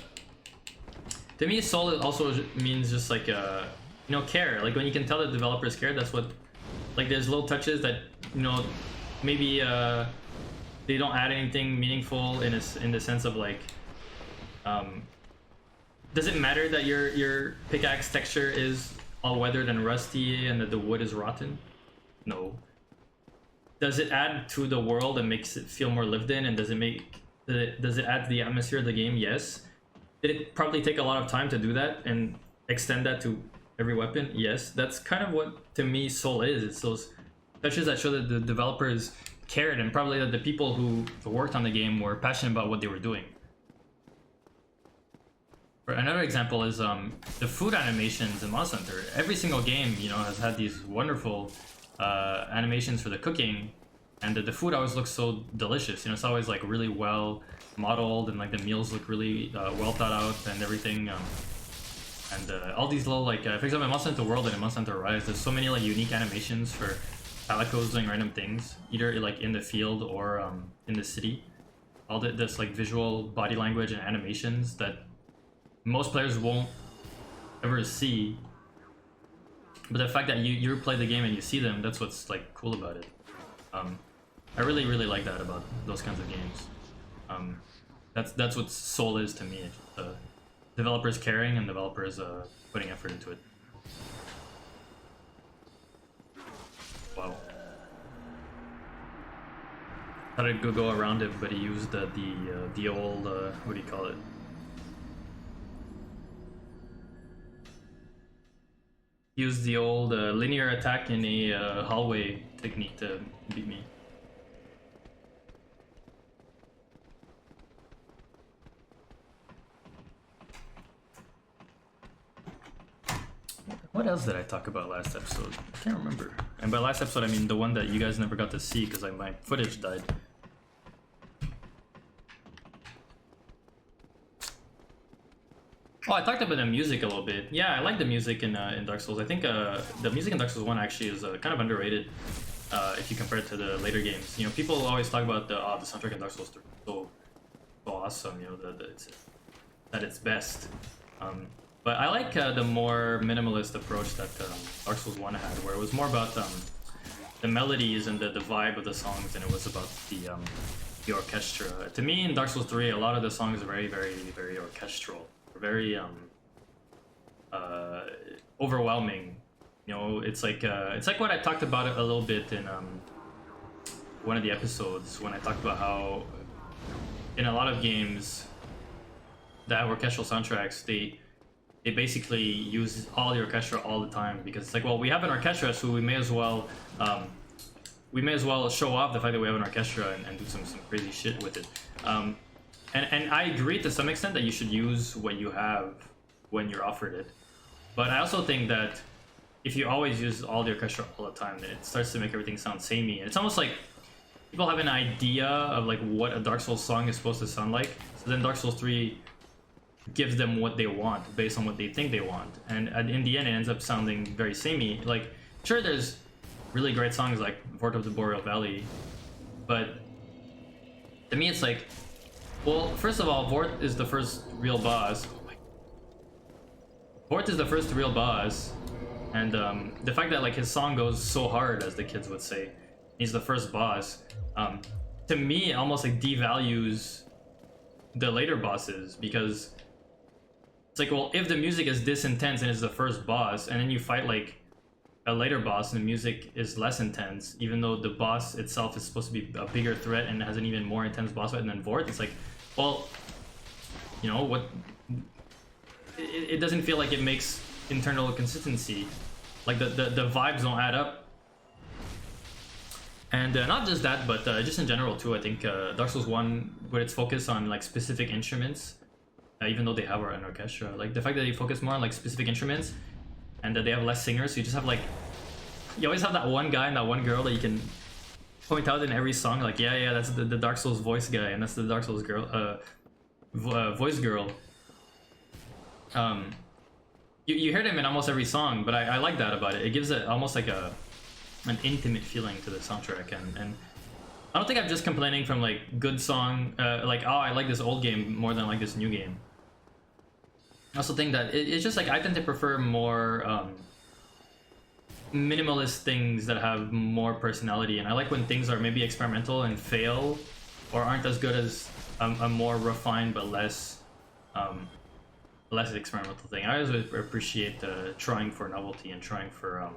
me, soul also means just like you know, care. Like when you can tell the developers care, that's what, like, there's little touches that, you know, maybe they don't add anything meaningful in the sense of like, does it matter that your pickaxe texture is all weathered and rusty and that the wood is rotten? No. Does it add to the world and makes it feel more lived in, and does it add to the atmosphere of the game? Yes. Did it probably take a lot of time to do that and extend that to every weapon? Yes. That's kind of what, to me, soul is. It's those touches that show that the developers cared, and probably that the people who worked on the game were passionate about what they were doing. Another example is the food animations in Monster Hunter. Every single game, you know, has had these wonderful animations for the cooking, and the food always looks so delicious. You know, it's always like really well modeled, and like the meals look really well thought out and everything. And all these little, like, for example, in Monster Hunter World and in Monster Hunter Rise, there's so many like unique animations for palicos doing random things, either like in the field or in the city. All this like visual body language and animations that most players won't ever see, but the fact that you play the game and you see them, that's what's like cool about it. I really like that about those kinds of games. That's what soul is to me. Developers caring and developers putting effort into it. Wow. Thought I'd go around it, but he used the old what do you call it? Use the old linear attack in a hallway technique to beat me. What else did I talk about last episode? I can't remember. And by last episode, I mean the one that you guys never got to see because like, my footage died. Oh, I talked about the music a little bit. Yeah, I like the music in Dark Souls. I think the music in Dark Souls 1 actually is kind of underrated if you compare it to the later games. You know, people always talk about the soundtrack in Dark Souls 3 so awesome. You know, it's at its best. But I like the more minimalist approach that Dark Souls 1 had, where it was more about the melodies and the vibe of the songs than it was about the orchestra. To me, in Dark Souls 3, a lot of the songs are very orchestral. Very overwhelming. You know, it's like what I talked about a little bit in one of the episodes when I talked about how in a lot of games that have orchestral soundtracks, they basically use all the orchestra all the time, because it's like, well, we have an orchestra, so we may as well show off the fact that we have an orchestra and do some crazy shit with it. And I agree to some extent that you should use what you have when you're offered it. But I also think that if you always use all the orchestra all the time, then it starts to make everything sound samey. And it's almost like people have an idea of like what a Dark Souls song is supposed to sound like. So then Dark Souls 3 gives them what they want based on what they think they want. And in the end, it ends up sounding very samey. Like, sure, there's really great songs like Vortex of the Boreal Valley, but to me, it's like, well, first of all, Vort is the first real boss. Vort is the first real boss, and the fact that like his song goes so hard, as the kids would say, he's the first boss. To me, it almost like devalues the later bosses, because it's like, well, if the music is this intense and it's the first boss, and then you fight like a later boss and the music is less intense, even though the boss itself is supposed to be a bigger threat and has an even more intense boss fight than Vort, it's like, well, you know what? It doesn't feel like it makes internal consistency. Like the vibes don't add up. And not just that, but just in general too. I think Dark Souls 1, with its focus on like specific instruments, even though they have an orchestra, like the fact that they focus more on like specific instruments, and that they have less singers, so you just have like, you always have that one guy and that one girl that you can point out in every song, like, yeah, that's the Dark Souls voice guy, and that's the Dark Souls girl, voice girl. You hear them in almost every song, but I like that about it. It gives it almost like an intimate feeling to the soundtrack, and I don't think I'm just complaining from like good song, like, oh, I like this old game more than I like this new game. I also think that it's just like, I tend to prefer more minimalist things that have more personality, and I like when things are maybe experimental and fail, or aren't as good as a more refined but less experimental thing. I always appreciate trying for novelty and trying for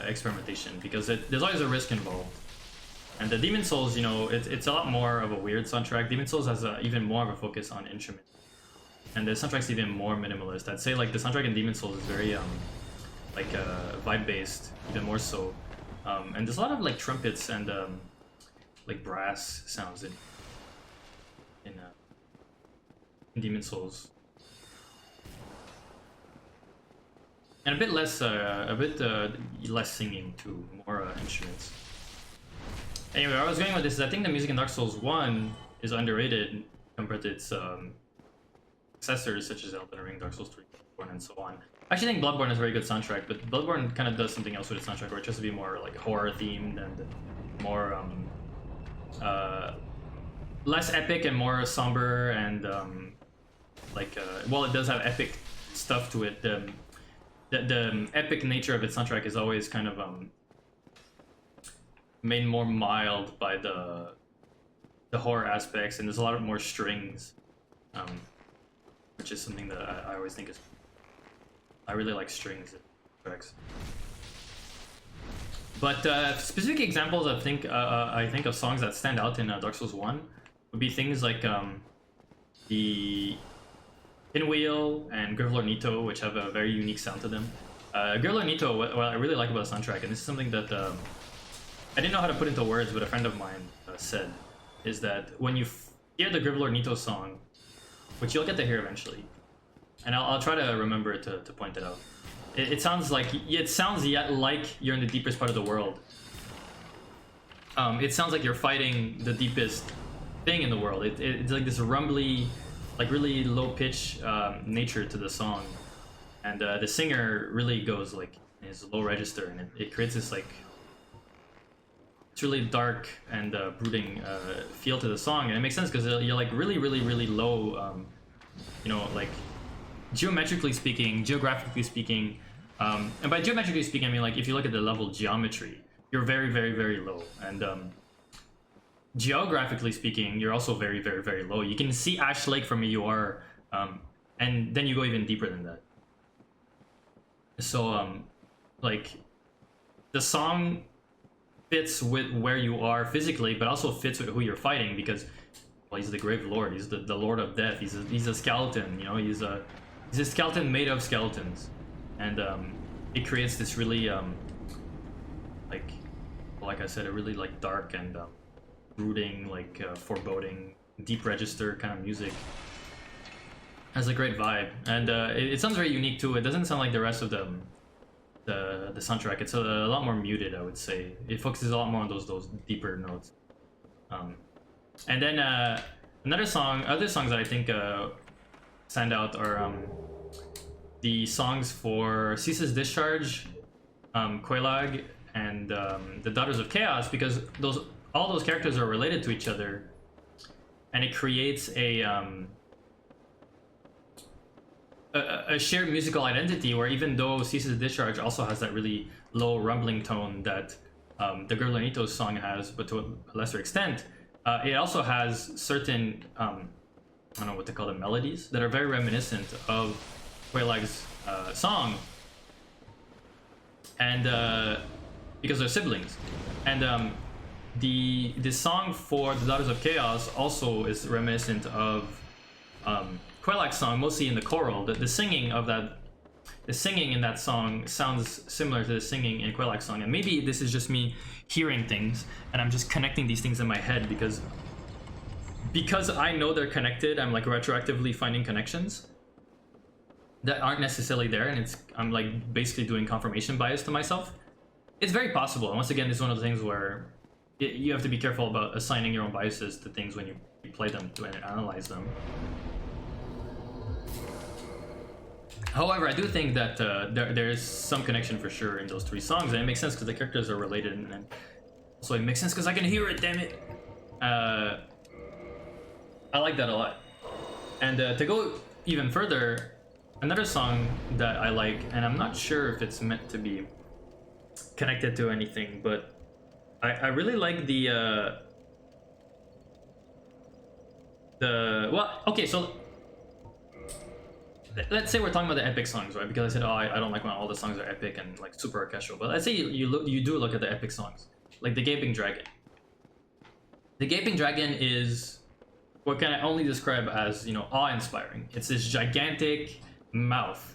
experimentation, because there's always a risk involved. And the Demon Souls, you know, it's a lot more of a weird soundtrack. Demon Souls has even more of a focus on instruments, and the soundtrack's even more minimalist. I'd say like the soundtrack in Demon Souls is very like vibe based, even more so. And there's a lot of like trumpets and like brass sounds in Demon Souls, and a bit less singing too, more instruments. Anyway, where I was going with this is, I think the music in Dark Souls 1 is underrated compared to its successors, such as Elden Ring, Dark Souls 3, Bloodborne, and so on. I actually think Bloodborne is a very good soundtrack, but Bloodborne kind of does something else with its soundtrack, where it tries to be more like horror themed and more less epic and more somber, and while it does have epic stuff to it, the epic nature of its soundtrack is always kind of made more mild by the horror aspects, and there's a lot more strings, which is something that I always think is, I really like strings in tracks. But specific examples I think of songs that stand out in Dark Souls 1 would be things like the Pinwheel and Grivlor Nito, which have a very unique sound to them. Grivlor Nito, what I really like about the soundtrack, and this is something that I didn't know how to put into words, but a friend of mine said, is that when you hear the Grivlor Nito song, which you'll get to hear eventually, and I'll try to remember to point it out. It sounds like you're in the deepest part of the world. It sounds like you're fighting the deepest thing in the world. It's like this rumbly, like really low pitch nature to the song, and the singer really goes like in his low register, and it creates this like, it's really dark and brooding feel to the song, and it makes sense because you're like really low, you know, like geographically speaking, and by geometrically speaking, I mean like if you look at the level geometry, you're very low, and geographically speaking, you're also very low. You can see Ash Lake from where you are, and then you go even deeper than that. So like the song fits with where you are physically, but also fits with who you're fighting, because, well, he's the Grave Lord, he's the Lord of Death, he's a skeleton, you know, he's a skeleton made of skeletons, and it creates this really like I said, a really like dark and brooding, like foreboding, deep register kind of music. Has a great vibe, and it sounds very unique too. It doesn't sound like the rest of the soundtrack. It's a lot more muted, I would say. It focuses a lot more on those deeper notes. And then other songs that I think stand out are the songs for Cease's Discharge, Quelaag, and the Daughters of Chaos, because all those characters are related to each other, and it creates a a shared musical identity, where even though Ceases to Discharge also has that really low rumbling tone that the Gurlanitos song has, but to a lesser extent, it also has certain I don't know what to call them, melodies that are very reminiscent of Quaylag's song, and because they're siblings, and the song for the Daughters of Chaos also is reminiscent of Quaylag's song, mostly in the choral. The singing in that song sounds similar to the singing in Quaylag's song, and maybe this is just me hearing things and I'm just connecting these things in my head because I know they're connected. I'm like retroactively finding connections that aren't necessarily there, and I'm like basically doing confirmation bias to myself. It's very possible, and once again, it's one of the things where you have to be careful about assigning your own biases to things when you play them to analyze them. However, I do think that there is some connection for sure in those three songs, and it makes sense because the characters are related, and also it makes sense because I can hear it, damn it! I like that a lot. And to go even further, another song that I like, and I'm not sure if it's meant to be connected to anything, but I really like well, okay, so let's say we're talking about the epic songs, right? Because I said, oh, I don't like when all the songs are epic and like super orchestral. But let's say you do look at the epic songs, like the Gaping Dragon. The Gaping Dragon is what can I only describe as, you know, awe-inspiring. It's this gigantic mouth,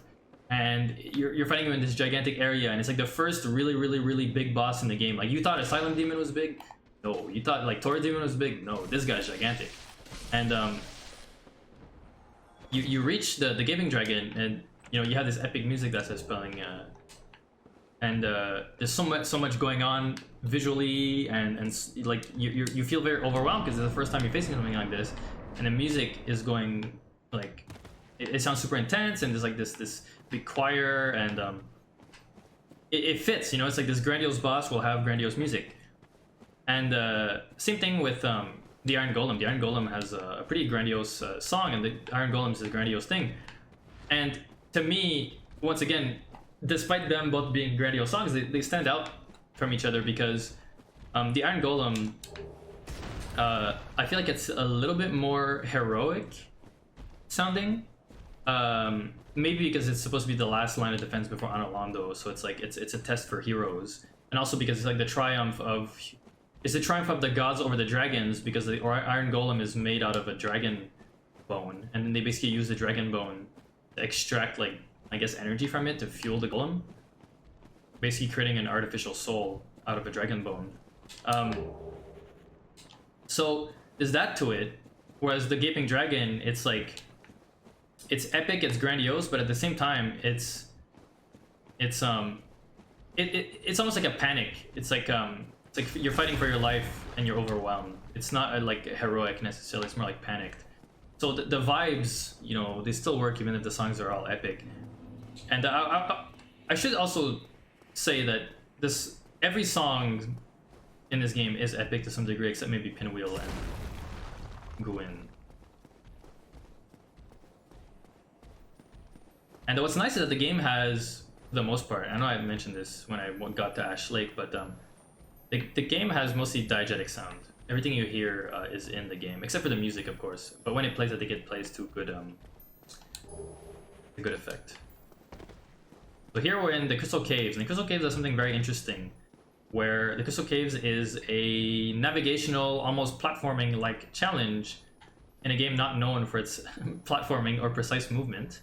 and you're fighting him in this gigantic area, and it's like the first really big boss in the game. Like, you thought Asylum Demon was big? No. You thought like Torah Demon was big? No. This guy's gigantic. And you reach the Gaping Dragon, and you know you have this epic music that's spelling, and there's so much going on visually, and like you feel very overwhelmed because it's the first time you're facing something like this, and the music is going like it sounds super intense, and there's like this big choir, and it fits, you know. It's like this grandiose boss will have grandiose music, and same thing with the Iron Golem. The Iron Golem has a pretty grandiose song, and the Iron Golem is a grandiose thing. And to me, once again, despite them both being grandiose songs, they stand out from each other because the Iron Golem, I feel like it's a little bit more heroic sounding. Maybe because it's supposed to be the last line of defense before Anolondo, so it's like it's a test for heroes, and also because it's like the triumph of. It's the triumph of the gods over the dragons, because the Iron Golem is made out of a dragon bone, and then they basically use the dragon bone to extract, like, I guess, energy from it to fuel the golem, basically creating an artificial soul out of a dragon bone. So there's that to it, whereas the Gaping Dragon, it's like, it's epic, it's grandiose, but at the same time, it's almost like a panic. It's like you're fighting for your life and you're overwhelmed. It's not like heroic necessarily, it's more like panicked. So the vibes, you know, they still work even if the songs are all epic. And I should also say that every song in this game is epic to some degree, except maybe Pinwheel and Gwyn. And what's nice is that the game has, for the most part, I know I mentioned this when I got to Ash Lake, but the game has mostly diegetic sound. Everything you hear is in the game, except for the music, of course. But when it plays, I think it plays to good effect. So here we're in the Crystal Caves, and the Crystal Caves are something very interesting, where the Crystal Caves is a navigational, almost platforming-like challenge in a game not known for its platforming or precise movement.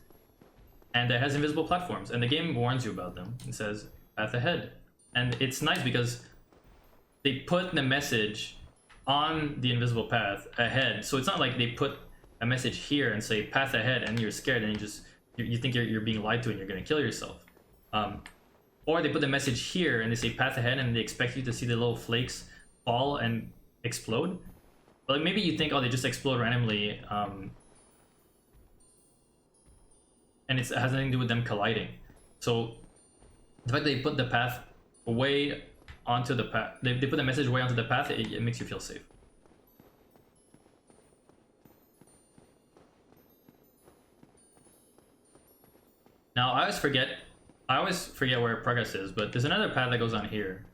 And it has invisible platforms, and the game warns you about them. It says, path ahead. And it's nice because they put the message on the invisible path ahead. So it's not like they put a message here and say, path ahead, and you're scared, and you think you're being lied to and you're gonna kill yourself. Or they put the message here and they say path ahead, and they expect you to see the little flakes fall and explode. But like maybe you think, oh, they just explode randomly, and it has nothing to do with them colliding. So the fact that they put the path way onto the path, they put the message way onto the path, it makes you feel safe. Now I always forget where progress is, but there's another path that goes on here.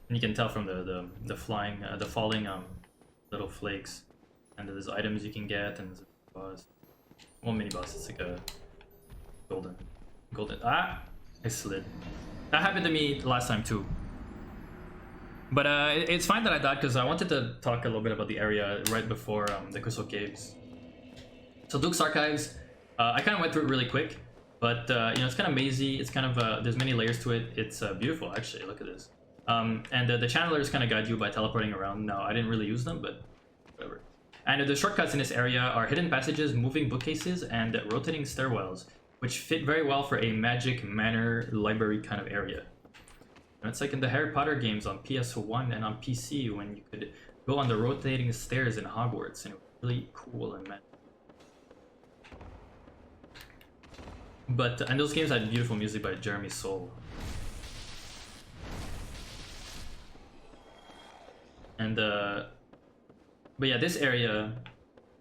And you can tell from the falling little flakes. And there's items you can get, and there's a boss. Well, mini boss. It's like a golden. Ah, I slid. That happened to me last time too. But it's fine that I died because I wanted to talk a little bit about the area right before the Crystal Caves. So Duke's Archives, I kind of went through it really quick, but you know, it's kind of mazy. It's kind of there's many layers to it. It's beautiful actually. Look at this. And the channelers kind of guide you by teleporting around. Now I didn't really use them, but whatever. And the shortcuts in this area are hidden passages, moving bookcases, and rotating stairwells, which fit very well for a magic manor library kind of area. And it's like in the Harry Potter games on PS1 and on PC when you could go on the rotating stairs in Hogwarts, and it was really cool and magic. But and those games had beautiful music by Jeremy Soule. And but yeah, this area,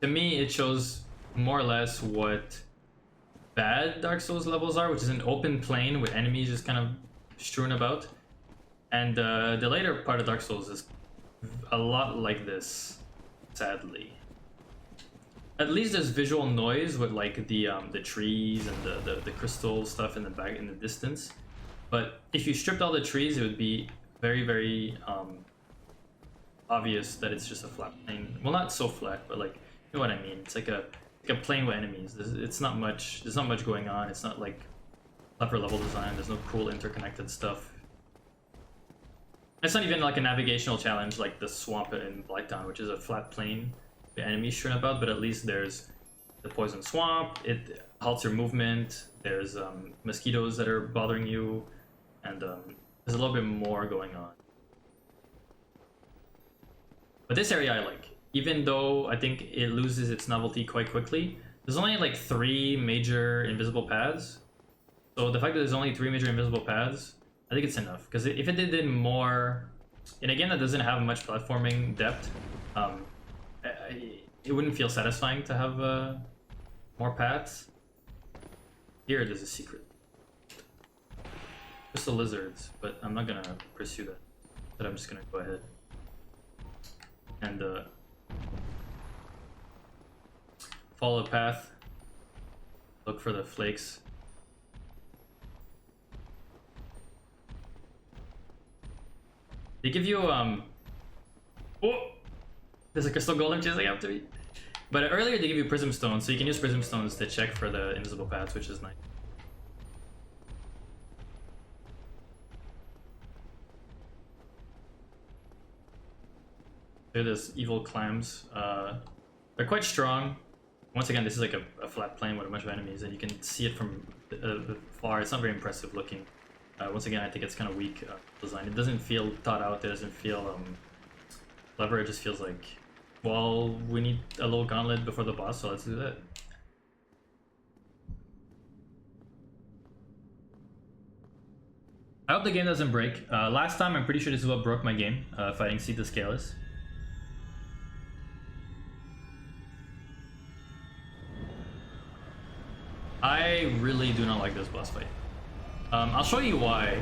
to me, it shows more or less what bad Dark Souls levels are, which is an open plain with enemies just kind of strewn about. And the later part of Dark Souls is a lot like this, sadly. At least there's visual noise with like the trees and the crystal stuff in the back in the distance. But if you stripped all the trees, it would be very, very obvious that it's just a flat plain. Well, not so flat, but like, you know what I mean. It's like a plain with enemies. It's not much. There's not much going on. It's not like clever level design. There's no cool interconnected stuff. It's not even like a navigational challenge like the swamp in Blighttown, which is a flat plain with enemies strewn about. But at least there's the poison swamp. It halts your movement. There's mosquitoes that are bothering you, and there's a little bit more going on. But this area I like, even though I think it loses its novelty quite quickly. There's only like 3 major invisible paths. So the fact that there's only 3 major invisible paths, I think it's enough. Because if it did more, in a game that doesn't have much platforming depth, it wouldn't feel satisfying to have more paths. Here there's a secret. Crystal lizards, but I'm not gonna pursue that. But I'm just gonna go ahead. And follow the path. Look for the flakes. They give you oh, there's a crystal golem chasing after me. But earlier they give you prism stones, so you can use prism stones to check for the invisible paths, which is nice. They're these evil clams. They're quite strong. Once again, this is like a flat plain with a bunch of enemies, and you can see it from far. It's not very impressive looking. Once again, I think it's kind of weak design. It doesn't feel thought out. It doesn't feel clever. It just feels like, well, we need a little gauntlet before the boss, so let's do that. I hope the game doesn't break. Last time, I'm pretty sure this is what broke my game, fighting Cetus Caelus. I really do not like this boss fight. I'll show you why,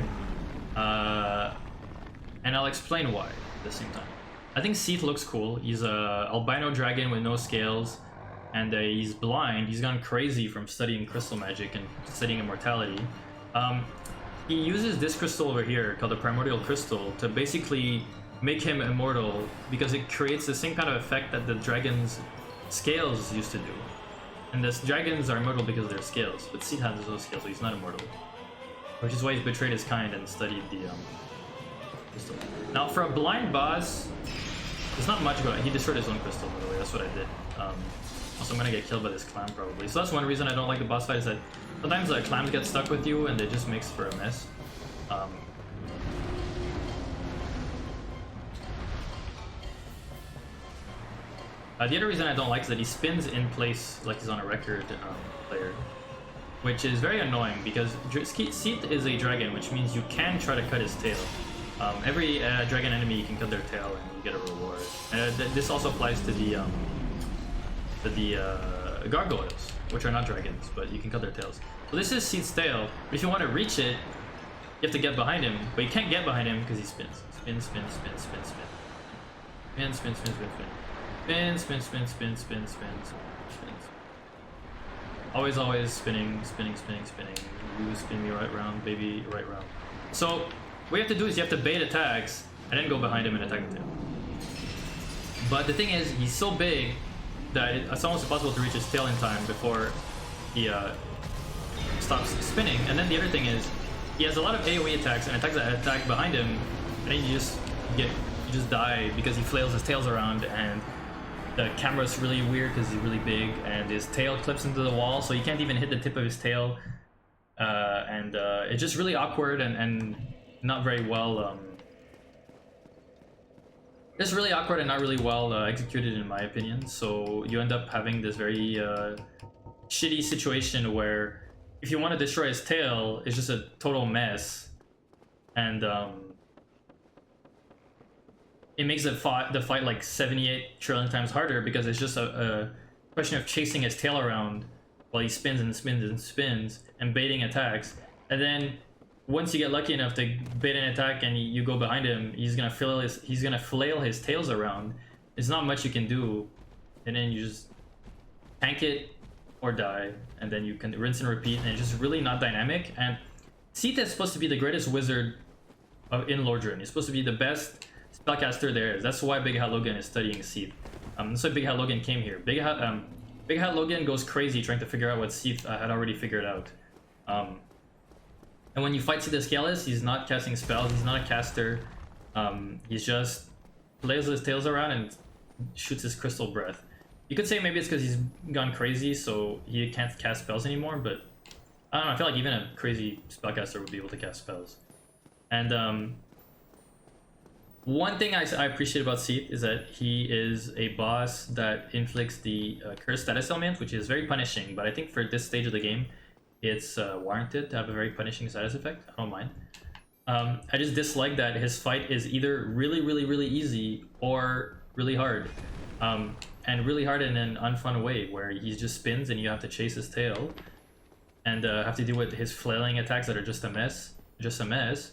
and I'll explain why at the same time. I think Seath looks cool. He's a albino dragon with no scales, and he's blind. He's gone crazy from studying crystal magic and studying immortality. He uses this crystal over here, called the Primordial Crystal, to basically make him immortal, because it creates the same kind of effect that the dragon's scales used to do. And the dragons are immortal because of their scales, but Seath has those scales, so he's not immortal. Which is why he's betrayed his kind and studied the crystal. Now, for a blind boss, there's not much going on. He destroyed his own crystal, by the way. That's what I did. Also, I'm gonna get killed by this clam probably. So that's one reason I don't like the boss fight, is that sometimes clams get stuck with you and it just makes for a mess. The other reason I don't like is that he spins in place like he's on a record player, which is very annoying because Seath is a dragon, which means you can try to cut his tail. Every dragon enemy, you can cut their tail and you get a reward. And this also applies to the gargoyles, which are not dragons, but you can cut their tails. So this is Seed's tail. But if you want to reach it, you have to get behind him, but you can't get behind him because he spins. Spin, spin, spin, spin, spin. Spin, spin, spin, spin, spin. Spin, spin, spin, spin, spin, spin, spin. Always, always spinning, spinning, spinning, spinning. You spin me right round, baby, right round. So what you have to do is you have to bait attacks and then go behind him and attack the tail. But the thing is, he's so big that it's almost impossible to reach his tail in time before he stops spinning. And then the other thing is, he has a lot of AoE attacks and attacks that attack behind him, and then you just die because he flails his tails around, and the camera's really weird because he's really big, and his tail clips into the wall, so you can't even hit the tip of his tail, and it's just really awkward and not very well. It's really awkward and not really well executed in my opinion. So you end up having this very shitty situation where if you want to destroy his tail, it's just a total mess, and it makes the fight like 78 trillion times harder because it's just a question of chasing his tail around while he spins and spins and spins and baiting attacks. And then once you get lucky enough to bait an attack and you go behind him, he's gonna flail his tails around. There's not much you can do, and then you just tank it or die, and then you can rinse and repeat, and it's just really not dynamic. And Seath is supposed to be the greatest wizard in Lordran. He's supposed to be the best spellcaster there is. That's why Big Hat Logan is studying Seath. That's why Big Hat Logan came here. Big Hat Logan goes crazy trying to figure out what Seath had already figured out. And when you fight Seath Ascalis, he's not casting spells, he's not a caster. He's just flails his tails around and shoots his crystal breath. You could say maybe it's because he's gone crazy, so he can't cast spells anymore, but I don't know, I feel like even a crazy spellcaster would be able to cast spells. And one thing I appreciate about Seath is that he is a boss that inflicts the curse status element, which is very punishing, but I think for this stage of the game, it's warranted to have a very punishing status effect. I don't mind. I just dislike that his fight is either really, really, really easy or really hard. And really hard in an unfun way, where he just spins and you have to chase his tail and have to deal with his flailing attacks that are just a mess.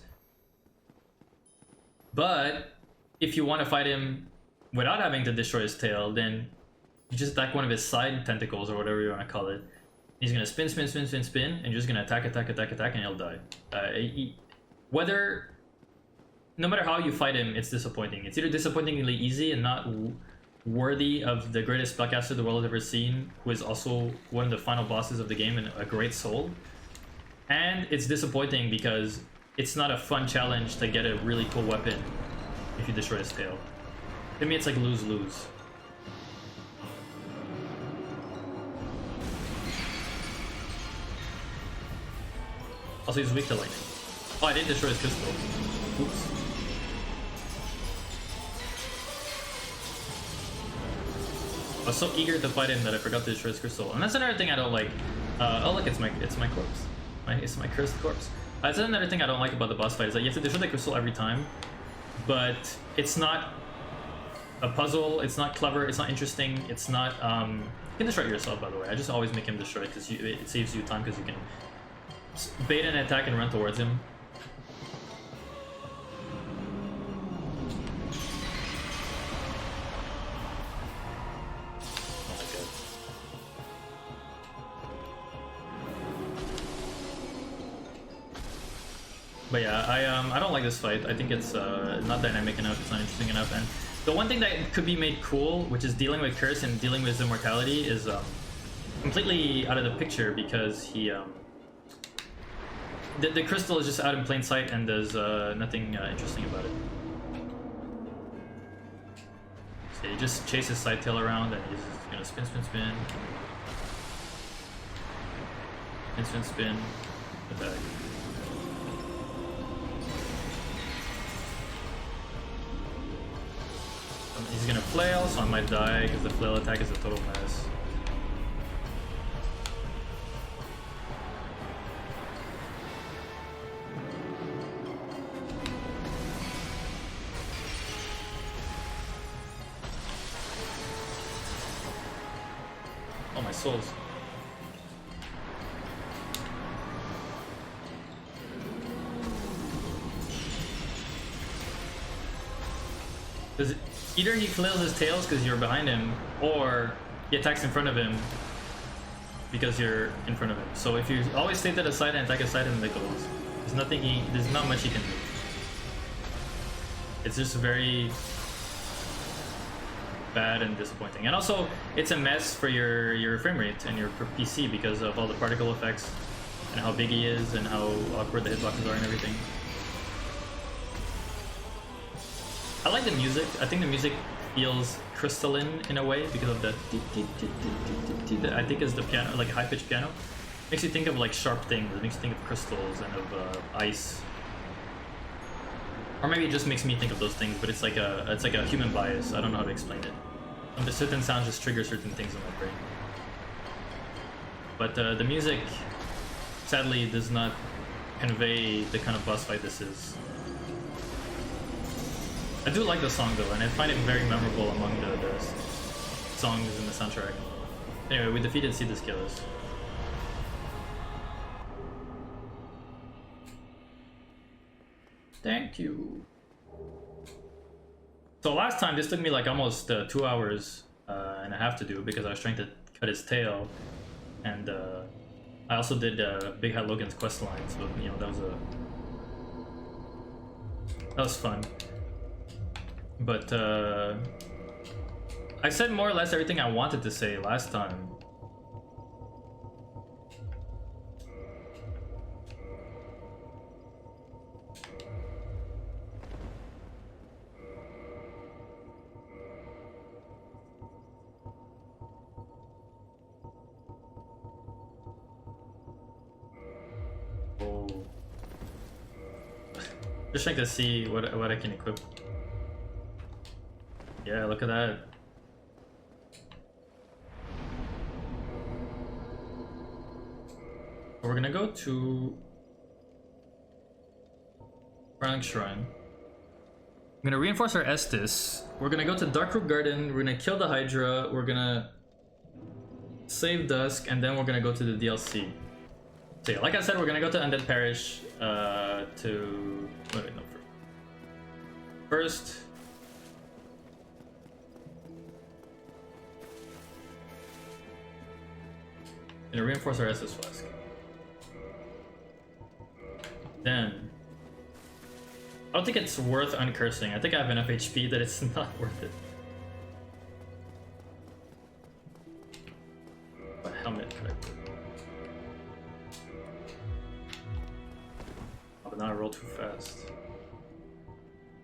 But if you want to fight him without having to destroy his tail, then you just attack one of his side tentacles or whatever you want to call it. He's gonna spin, spin, spin, spin, spin, and you're just gonna attack, attack, attack, attack, and he'll die. No matter how you fight him, it's disappointing. It's either disappointingly easy and not worthy of the greatest spellcaster the world has ever seen, who is also one of the final bosses of the game and a great soul, and it's disappointing because it's not a fun challenge to get a really cool weapon if you destroy his tail. To me, it's like lose-lose. Also, he's weak to lightning. Oh, I didn't destroy his crystal. Oops. I was so eager to fight him that I forgot to destroy his crystal. And that's another thing I don't like. Oh look, it's my corpse. It's my cursed corpse. That's another thing I don't like about the boss fight, is that you have to destroy the crystal every time. But it's not a puzzle, it's not clever, it's not interesting, it's not... You can destroy it yourself, by the way. I just always make him destroy it because it saves you time, because you can bait an attack and run towards him. But yeah, I don't like this fight. I think it's not dynamic enough, it's not interesting enough, and the one thing that could be made cool, which is dealing with curse and dealing with immortality, is completely out of the picture, because he the crystal is just out in plain sight and there's nothing interesting about it. So he just chases side tail around and he's just gonna spin, spin, spin. Spin, spin, spin. Attack. He's gonna flail, so I might die because the flail attack is a total mess. souls. Does it, either he flails his tails because you're behind him, or he attacks in front of him because you're in front of him. So if you always stay to the side and attack a side individuals, there's not much he can do. It's just very bad and disappointing. And also, it's a mess for your frame rate and your PC because of all the particle effects and how big he is and how awkward the hitboxes are and everything. I like the music. I think the music feels crystalline in a way because of the I think is the piano, like high-pitched piano. Makes you think of like sharp things. It makes you think of crystals and of ice. Or maybe it just makes me think of those things, but it's like a human bias. I don't know how to explain it. And the certain sounds just trigger certain things in my brain. But the music, sadly, does not convey the kind of boss fight this is. I do like the song though, and I find it very memorable among the songs in the soundtrack. Anyway, we defeated See the Scalers. Thank you. So last time this took me like almost 2 hours and a half to do because I was trying to cut his tail, and I also did Big Hat Logan's quest line, so you know that was fun. But I said more or less everything I wanted to say last time. Oh. Just trying to see what I can equip. Yeah, look at that. We're gonna go to Frank Shrine. I'm gonna reinforce our Estus. We're gonna go to Darkroot Garden. We're gonna kill the Hydra. We're gonna save Dusk, and then we're gonna go to the DLC. So yeah, like I said, we're gonna go to Undead Parish to... Wait, no, first... Gonna reinforce our Estus Flask. Then... I don't think it's worth uncursing. I think I have enough HP that it's not worth it. A helmet correctly. Oh, but now I roll too fast.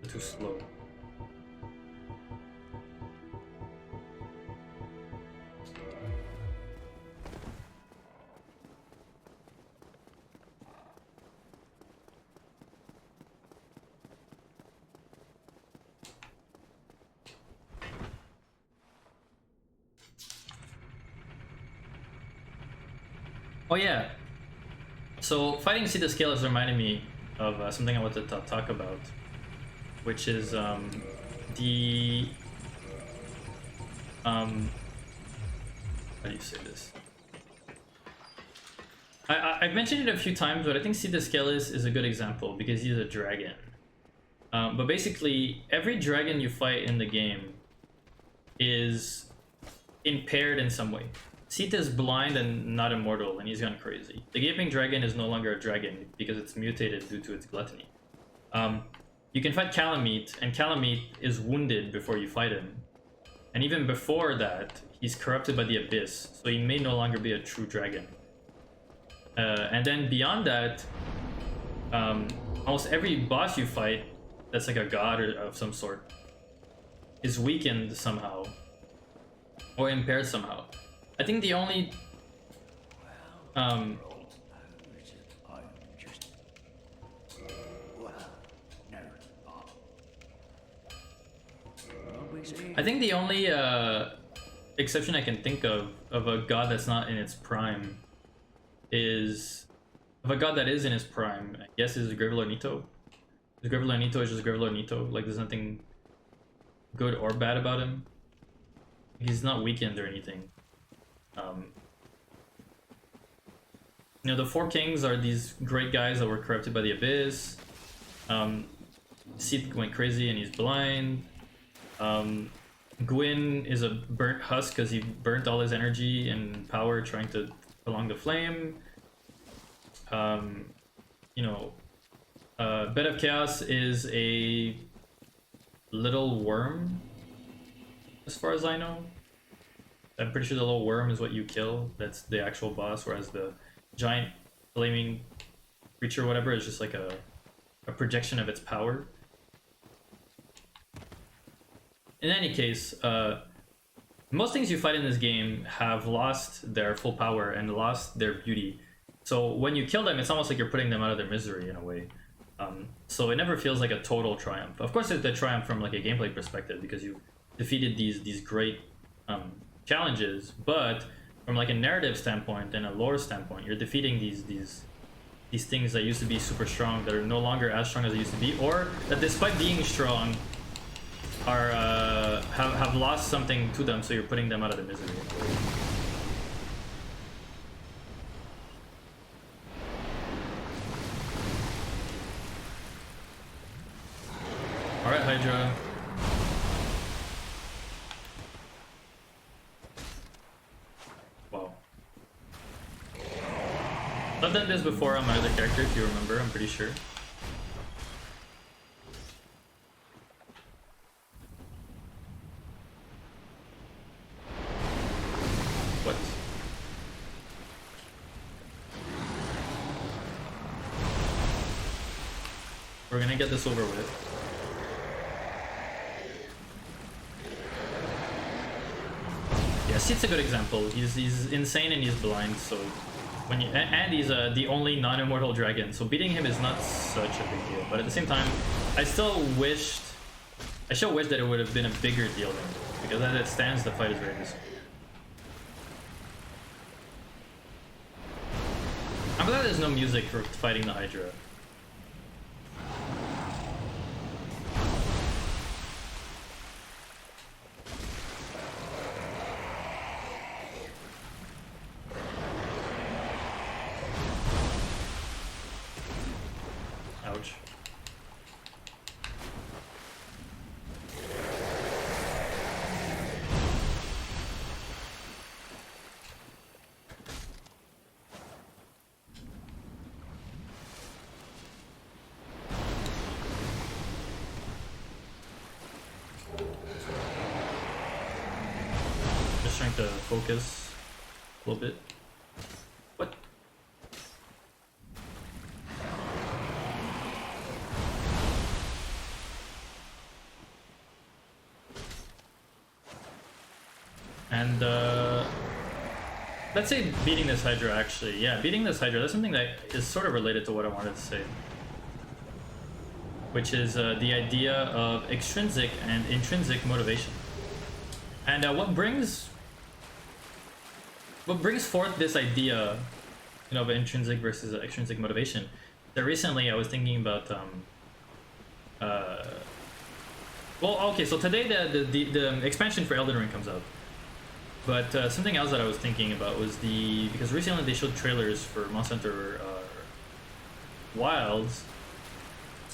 Or too slow. Oh yeah, so fighting See the Scalers reminded me of something I wanted to talk about, which is how do you say this? I've mentioned it a few times, but I think See the Scalers is a good example because he's a dragon. But basically, every dragon you fight in the game is impaired in some way. Sita is blind and not immortal, and he's gone crazy. The Gaping Dragon is no longer a dragon because it's mutated due to its gluttony. You can fight Calamite, and Calamite is wounded before you fight him. And even before that, he's corrupted by the Abyss, so he may no longer be a true dragon. And then beyond that, almost every boss you fight that's like a god or of some sort is weakened somehow, or impaired somehow. I think the only I think the only exception I can think of a god that's not in its prime is of a god that is in his prime. I guess is Graveler Nito. Graveler Nito is just Graveler Nito. Like there's nothing good or bad about him. He's not weakened or anything. You know, the four kings are these great guys that were corrupted by the abyss. Sith went crazy and he's blind. Gwyn is a burnt husk because he burnt all his energy and power trying to prolong the flame. You know, Bed of Chaos is a little worm, as far as I know. I'm pretty sure the little worm is what you kill. That's the actual boss, whereas the giant flaming creature or whatever is just like a projection of its power. In any case, most things you fight in this game have lost their full power and lost their beauty. So when you kill them, it's almost like you're putting them out of their misery in a way. So it never feels like a total triumph. Of course, it's a triumph from like a gameplay perspective because you defeated these great challenges, but from like a narrative standpoint and a lore standpoint, you're defeating these things that used to be super strong that are no longer as strong as they used to be, or that despite being strong are have lost something to them, so you're putting them out of the misery. Alright, Hydra. Wow. I've done this before on my other character, if you remember, I'm pretty sure. What? We're gonna get this over with. Yeah, Sid's a good example. He's insane and he's blind, so when you and he's the only non-immortal dragon, so beating him is not such a big deal. But at the same time, I still wish that it would have been a bigger deal than this, because as it stands, the fight is very missing. I'm glad there's no music for fighting the Hydra. Ouch. Just trying to focus a little bit. What? And let's say beating this Hydra actually. Yeah, beating this Hydra, that's something that is sort of related to what I wanted to say. Which is the idea of extrinsic and intrinsic motivation. And what brings forth this idea, you know, of intrinsic versus extrinsic motivation. That recently I was thinking about well, okay, so today the expansion for Elden Ring comes out. But something else that I was thinking about was because recently they showed trailers for Monster Hunter Wilds,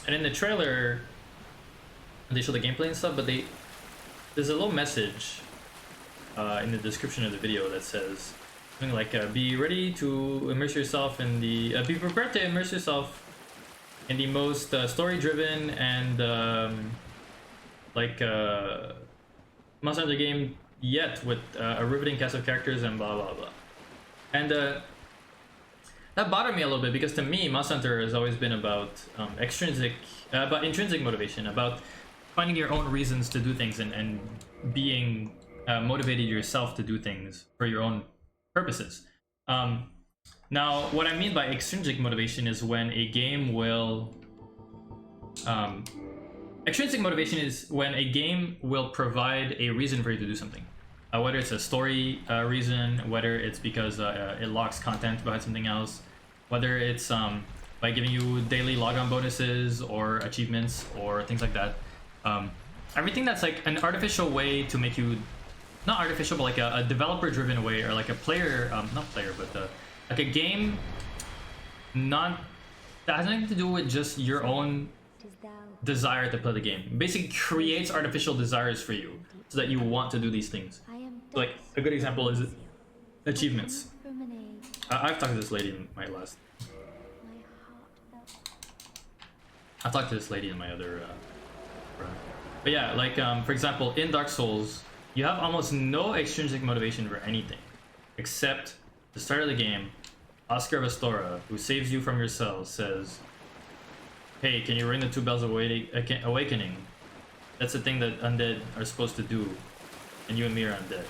and in the trailer they show the gameplay and stuff, but there's a little message in the description of the video that says something like be ready to immerse yourself in the be prepared to immerse yourself in the most story-driven and Monster Hunter game yet, with a riveting cast of characters and blah blah blah. And that bothered me a little bit, because to me Monster Hunter has always been about intrinsic motivation, about finding your own reasons to do things and being motivated yourself to do things for your own purposes. Now, what I mean by extrinsic motivation is when a game will extrinsic motivation is when a game will provide a reason for you to do something. Whether it's a story reason, whether it's because it locks content behind something else, whether it's by giving you daily logon bonuses or achievements or things like that. Everything that's like an artificial way to make you, not artificial, but like a developer-driven way, or like a player, not player, but like a game that has nothing to do with just your own Tis thou desire to play the game. Basically creates artificial desires for you so that you want to do these things. I am Like a good example is achievements. from an age I've talked to this lady in my last. my heart felt I've talked to this lady in my other run. But yeah, like for example, in Dark Souls, you have almost no extrinsic motivation for anything, except the start of the game. Oscar of Astora, who saves you from your cell, says, "Hey, can you ring the 2 bells of awakening? That's the thing that undead are supposed to do, and you and me are undead.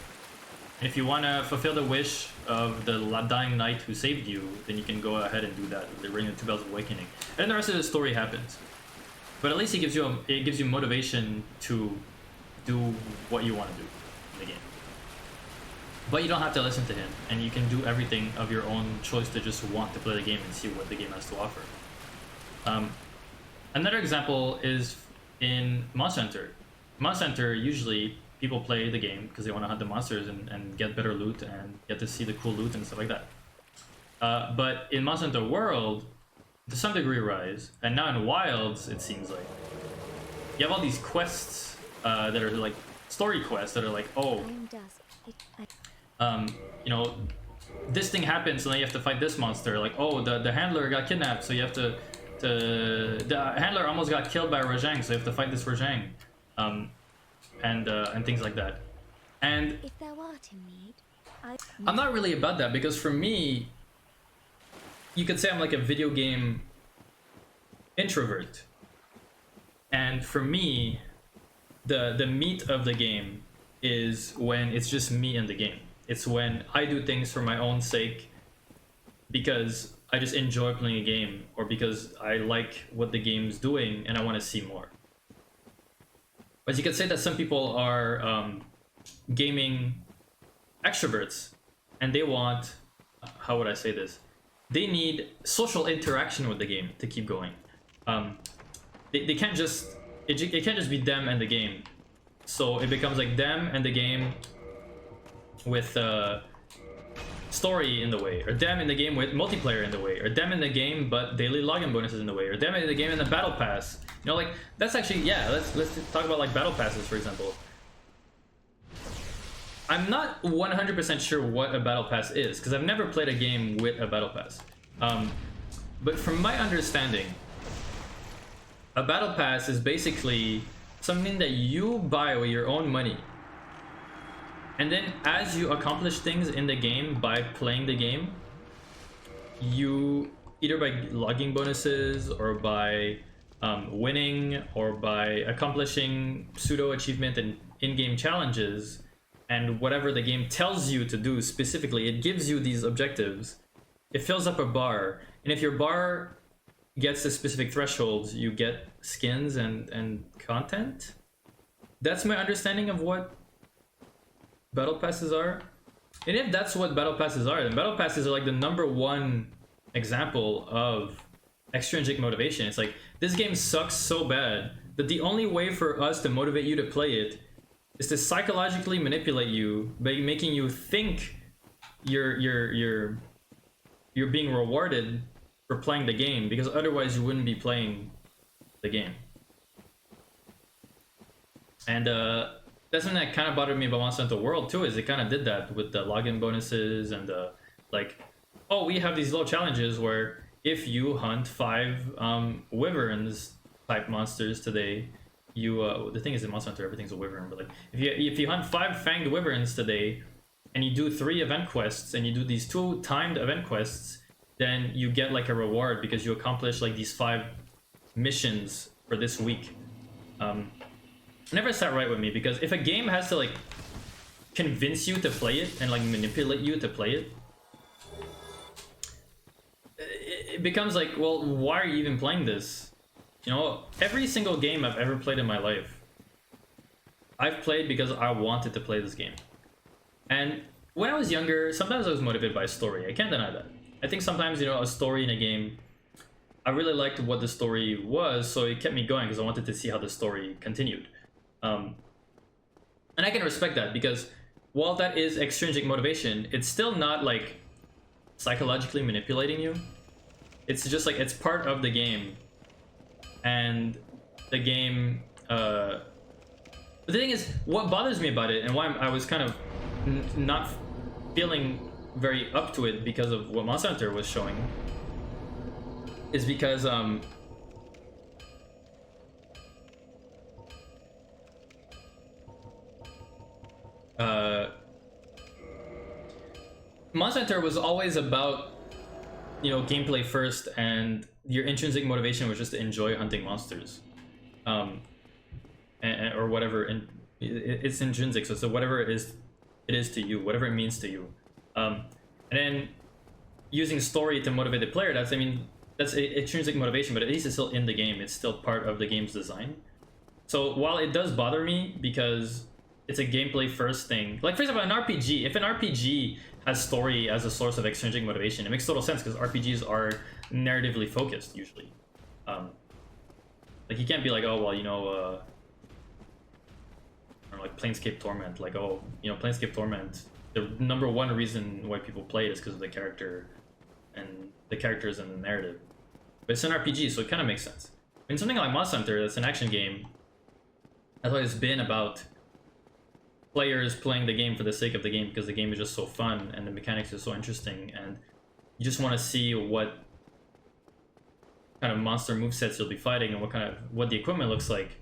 And if you want to fulfill the wish of the dying knight who saved you, then you can go ahead and do that. They ring the 2 bells of awakening, and the rest of the story happens. But at least it gives you motivation to do what you want to do in the game. But you don't have to listen to him, and you can do everything of your own choice to just want to play the game and see what the game has to offer." Another example is in Monster Hunter. Monster Hunter, usually people play the game because they want to hunt the monsters and get better loot and get to see the cool loot and stuff like that. But in Monster Hunter World, to some degree Rise, and now in Wilds, it seems like, you have all these quests that are like story quests that are like, oh, I am dusk. you know, this thing happens and then you have to fight this monster. Like, oh, the handler got kidnapped, so you have to the handler almost got killed by Rajang, so you have to fight this Rajang, and things like that. And If thou art in need, I'm not really about that, because for me, you could say I'm like a video game introvert. And for me, the meat of the game is when it's just me and the game. It's when I do things for my own sake because I just enjoy playing a game, or because I like what the game's doing and I want to see more. But you could say that some people are gaming extroverts, and they want, how would I say this? They need social interaction with the game to keep going. They can't just, it can't just be them and the game. So it becomes like them and the game with story in the way, or them in the game with multiplayer in the way, or them in the game but daily login bonuses in the way, or them in the game in the battle pass. You know, like, that's actually, yeah, let's talk about like battle passes, for example. I'm not 100% sure what a battle pass is, because I've never played a game with a battle pass. But from my understanding, a battle pass is basically something that you buy with your own money. And then as you accomplish things in the game by playing the game, you, either by logging bonuses, or by winning, or by accomplishing pseudo achievement and in-game challenges, and whatever the game tells you to do specifically, it gives you these objectives. It fills up a bar, and if your bar gets to specific thresholds, you get skins and content. That's my understanding of what battle passes are. And if that's what battle passes are, then battle passes are like the #1 example of extrinsic motivation. It's like, this game sucks so bad that the only way for us to motivate you to play it is to psychologically manipulate you by making you think you're being rewarded for playing the game, because otherwise you wouldn't be playing the game. And that's something that kind of bothered me about Monster Hunter World too, is it kind of did that with the login bonuses and like, oh, we have these little challenges where if you hunt 5 wyverns type monsters today, you the thing is in Monster Hunter everything's a wyvern, but like if you hunt 5 fanged wyverns today and you do 3 event quests, and you do these 2 timed event quests, then you get like a reward because you accomplish like these 5 missions for this week. Never sat right with me, because if a game has to like convince you to play it and like manipulate you to play it, it becomes like, well, why are you even playing this? You know, every single game I've ever played in my life, I've played because I wanted to play this game. And when I was younger, sometimes I was motivated by story. I can't deny that. I think sometimes, you know, a story in a game, I really liked what the story was, so it kept me going because I wanted to see how the story continued. And I can respect that, because while that is extrinsic motivation, it's still not like psychologically manipulating you. It's just like it's part of the game, and the game. But the thing is, what bothers me about it, and why I was kind of not feeling very up to it because of what Monster Hunter was showing, is because Monster Hunter was always about, you know, gameplay first, and your intrinsic motivation was just to enjoy hunting monsters, or whatever. And it's intrinsic, so whatever it is to you, whatever it means to you. And then using story to motivate the player, that's, I mean, that's intrinsic motivation, but at least it's still in the game. It's still part of the game's design. So while it does bother me because it's a gameplay first thing, like for example, an RPG, if an RPG has story as a source of extrinsic motivation, it makes total sense because RPGs are narratively focused usually. Like you can't be like, oh well, you know, or like Planescape Torment, like, oh, you know, Planescape Torment, the #1 reason why people play it is because of the character and the characters and the narrative. But it's an RPG, so it kind of makes sense. I mean, something like Monster Hunter, that's an action game, that's why it's been about players playing the game for the sake of the game, because the game is just so fun and the mechanics are so interesting, and you just want to see what kind of monster movesets you'll be fighting and what the equipment looks like.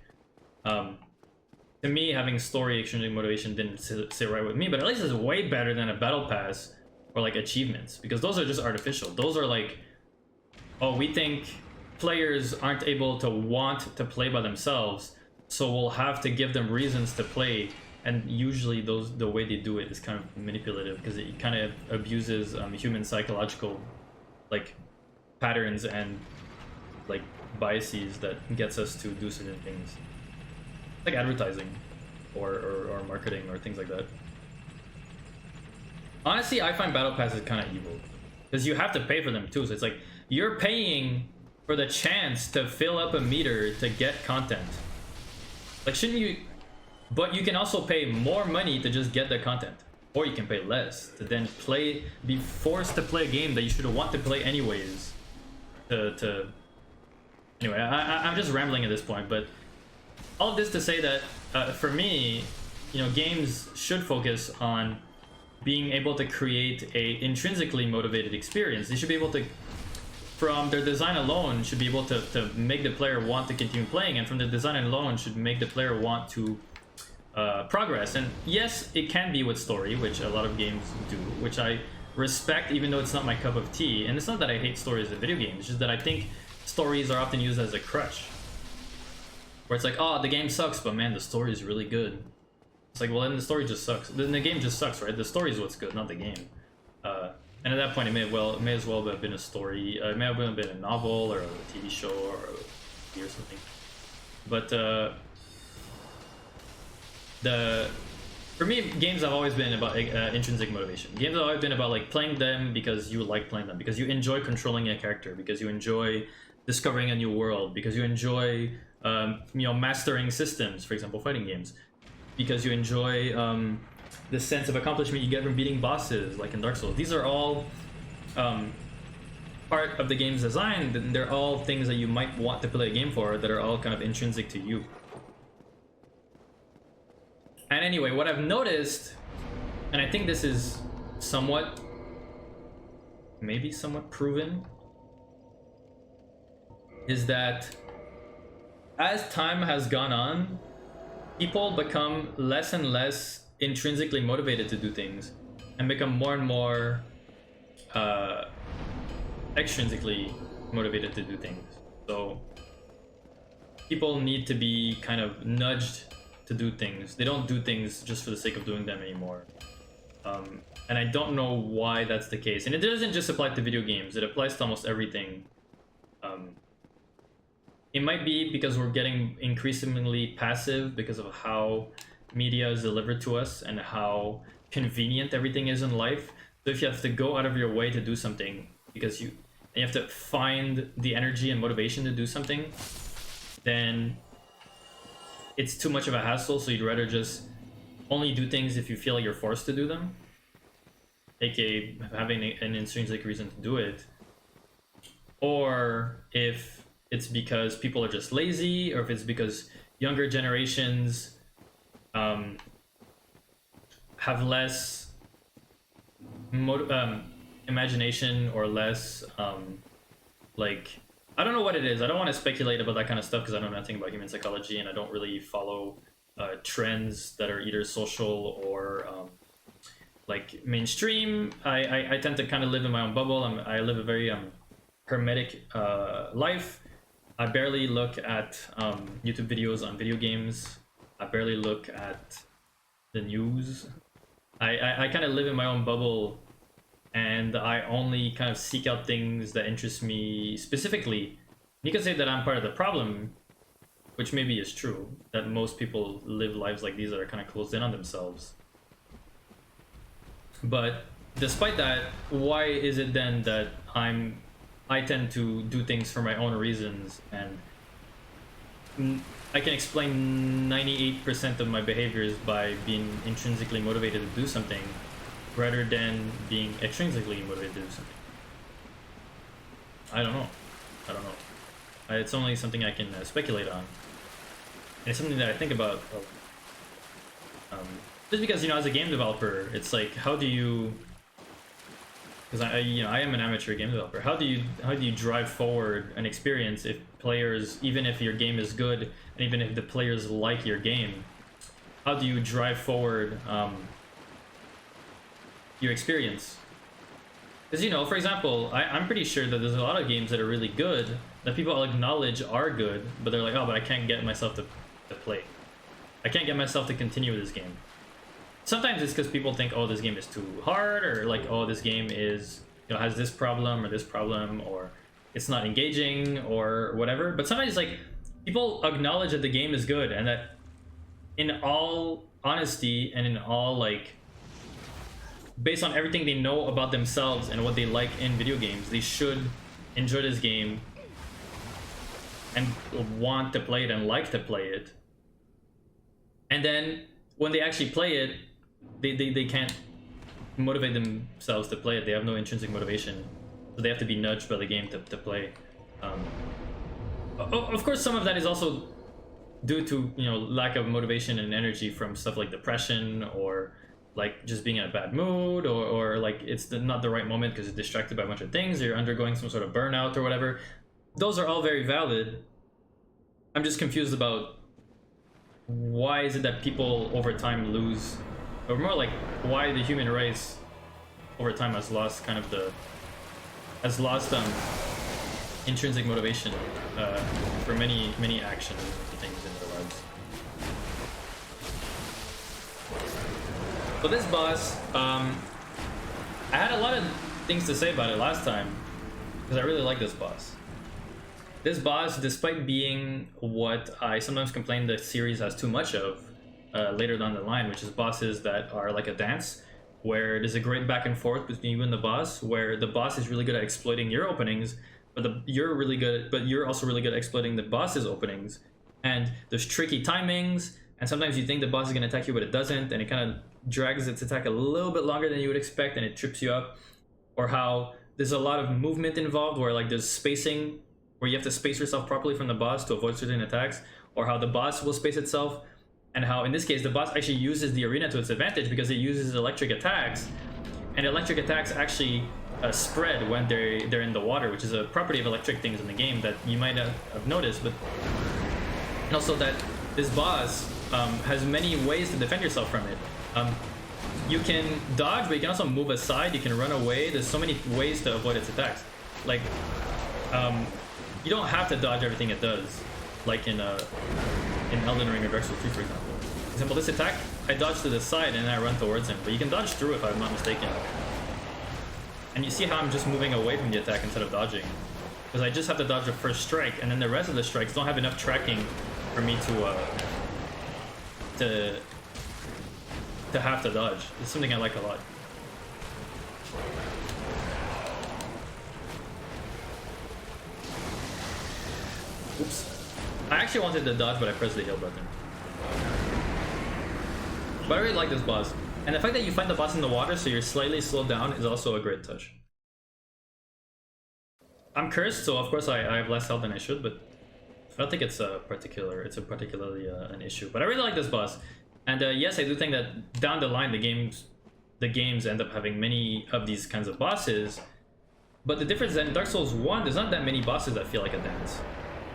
To me, having story extrinsic motivation didn't sit right with me, but at least it's way better than a battle pass or like achievements, because those are just artificial. Those are like, oh, we think players aren't able to want to play by themselves, so we'll have to give them reasons to play. And usually the way they do it is kind of manipulative, because it kind of abuses human psychological like patterns and like biases that gets us to do certain things, like advertising or marketing or things like that. Honestly, I find battle passes kind of evil, because you have to pay for them too. So it's like you're paying for the chance to fill up a meter to get content. Like, shouldn't you? But you can also pay more money to just get the content, or you can pay less to then be forced to play a game that you should want to play anyways. Anyway, I'm just rambling at this point, but all of this to say that for me, you know, games should focus on being able to create a intrinsically motivated experience. They should be able to, from their design alone, should be able to make the player want to continue playing, and from the design alone should make the player want to progress. And yes, it can be with story, which a lot of games do, which I respect, even though it's not my cup of tea. And it's not that I hate stories in video games, it's just that I think stories are often used as a crutch, where it's like, oh, the game sucks, but man, the story is really good. It's like, well, then the story just sucks. Then the game just sucks, right? The story is what's good, not the game. And at that point, it may as well have been a story. It may have been a novel or a TV show or a movie or something. But for me, games have always been about intrinsic motivation. Games have always been about like playing them because you like playing them, because you enjoy controlling a character, because you enjoy discovering a new world, because you enjoy you know, mastering systems, for example, fighting games, because you enjoy the sense of accomplishment you get from beating bosses, like in Dark Souls. These are all part of the game's design, and they're all things that you might want to play a game for, that are all kind of intrinsic to you. And anyway, what I've noticed, and I think this is maybe somewhat proven, is that as time has gone on, people become less and less intrinsically motivated to do things, and become more and more extrinsically motivated to do things. So people need to be kind of nudged to do things. They don't do things just for the sake of doing them anymore. And I don't know why that's the case. And it doesn't just apply to video games, it applies to almost everything. It might be because we're getting increasingly passive because of how media is delivered to us and how convenient everything is in life. So if you have to go out of your way to do something, because you have to find the energy and motivation to do something, then it's too much of a hassle, so you'd rather just only do things if you feel like you're forced to do them, aka having an intrinsic reason to do it. or if it's because people are just lazy, or if it's because younger generations have less imagination, or less like, I don't know what it is. I don't want to speculate about that kind of stuff because I know nothing about human psychology, and I don't really follow trends that are either social or like mainstream. I tend to kind of live in my own bubble. I live a very hermetic life. I barely look at YouTube videos on video games. I barely look at the news. I kind of live in my own bubble, and I only kind of seek out things that interest me specifically. You can say that I'm part of the problem, which maybe is true, that most people live lives like these that are kind of closed in on themselves. But despite that, why is it then that I tend to do things for my own reasons, and I can explain 98% of my behaviors by being intrinsically motivated to do something rather than being extrinsically motivated to do something? I don't know. It's only something I can speculate on. And it's something that I think about. Just because, you know, as a game developer, it's like, how do you... Because I am an amateur game developer. How do you drive forward an experience if players, even if your game is good, and even if the players like your game, how do you drive forward your experience? Because, you know, for example, I'm pretty sure that there's a lot of games that are really good that people acknowledge are good, but they're like, oh, but I can't get myself to play. I can't get myself to continue with this game. Sometimes it's because people think, oh, this game is too hard, or like, oh, this game is, you know, has this problem, or it's not engaging, or whatever. But sometimes, like, people acknowledge that the game is good, and that in all honesty and in all, like, based on everything they know about themselves and what they like in video games, they should enjoy this game and want to play it and like to play it. And then when they actually play it, they can't motivate themselves to play it. They have no intrinsic motivation, so they have to be nudged by the game to play. Of course, some of that is also due to, you know, lack of motivation and energy from stuff like depression, or like just being in a bad mood, or like it's not the right moment because you're distracted by a bunch of things, or you're undergoing some sort of burnout or whatever. Those are all very valid. I'm just confused about why is it that people over time lose, or more like why the human race over time has lost intrinsic motivation for many actions and things in their lives. So this boss, I had a lot of things to say about it last time because I really like this boss. This boss, despite being what I sometimes complain the series has too much of later down the line, which is bosses that are like a dance, where there's a great back and forth between you and the boss, where the boss is really good at exploiting your openings, but you're also really good at exploiting the boss's openings. And there's tricky timings, and sometimes you think the boss is going to attack you, but it doesn't, and it kind of drags its attack a little bit longer than you would expect, and it trips you up. Or how there's a lot of movement involved, where like there's spacing, where you have to space yourself properly from the boss to avoid certain attacks, or how the boss will space itself, and how in this case the boss actually uses the arena to its advantage because it uses electric attacks, and electric attacks actually spread when they're in the water, which is a property of electric things in the game that you might have noticed. But and also that this boss has many ways to defend yourself from it. You can dodge, but you can also move aside, you can run away. There's so many ways to avoid its attacks. Like you don't have to dodge everything it does, like in Elden Ring or Dark Souls 2, for example. For example, this attack, I dodge to the side and then I run towards him, but you can dodge through if I'm not mistaken. And you see how I'm just moving away from the attack instead of dodging, because I just have to dodge the first strike, and then the rest of the strikes don't have enough tracking for me to have to dodge. It's something I like a lot. Oops. I actually wanted to dodge, but I pressed the heal button. But I really like this boss. And the fact that you find the boss in the water so you're slightly slowed down is also a great touch. I'm cursed, so of course I have less health than I should, but I don't think it's a particularly an issue. But I really like this boss, and yes, I do think that down the line the games end up having many of these kinds of bosses. But the difference is that in Dark Souls 1, there's not that many bosses that feel like a dance.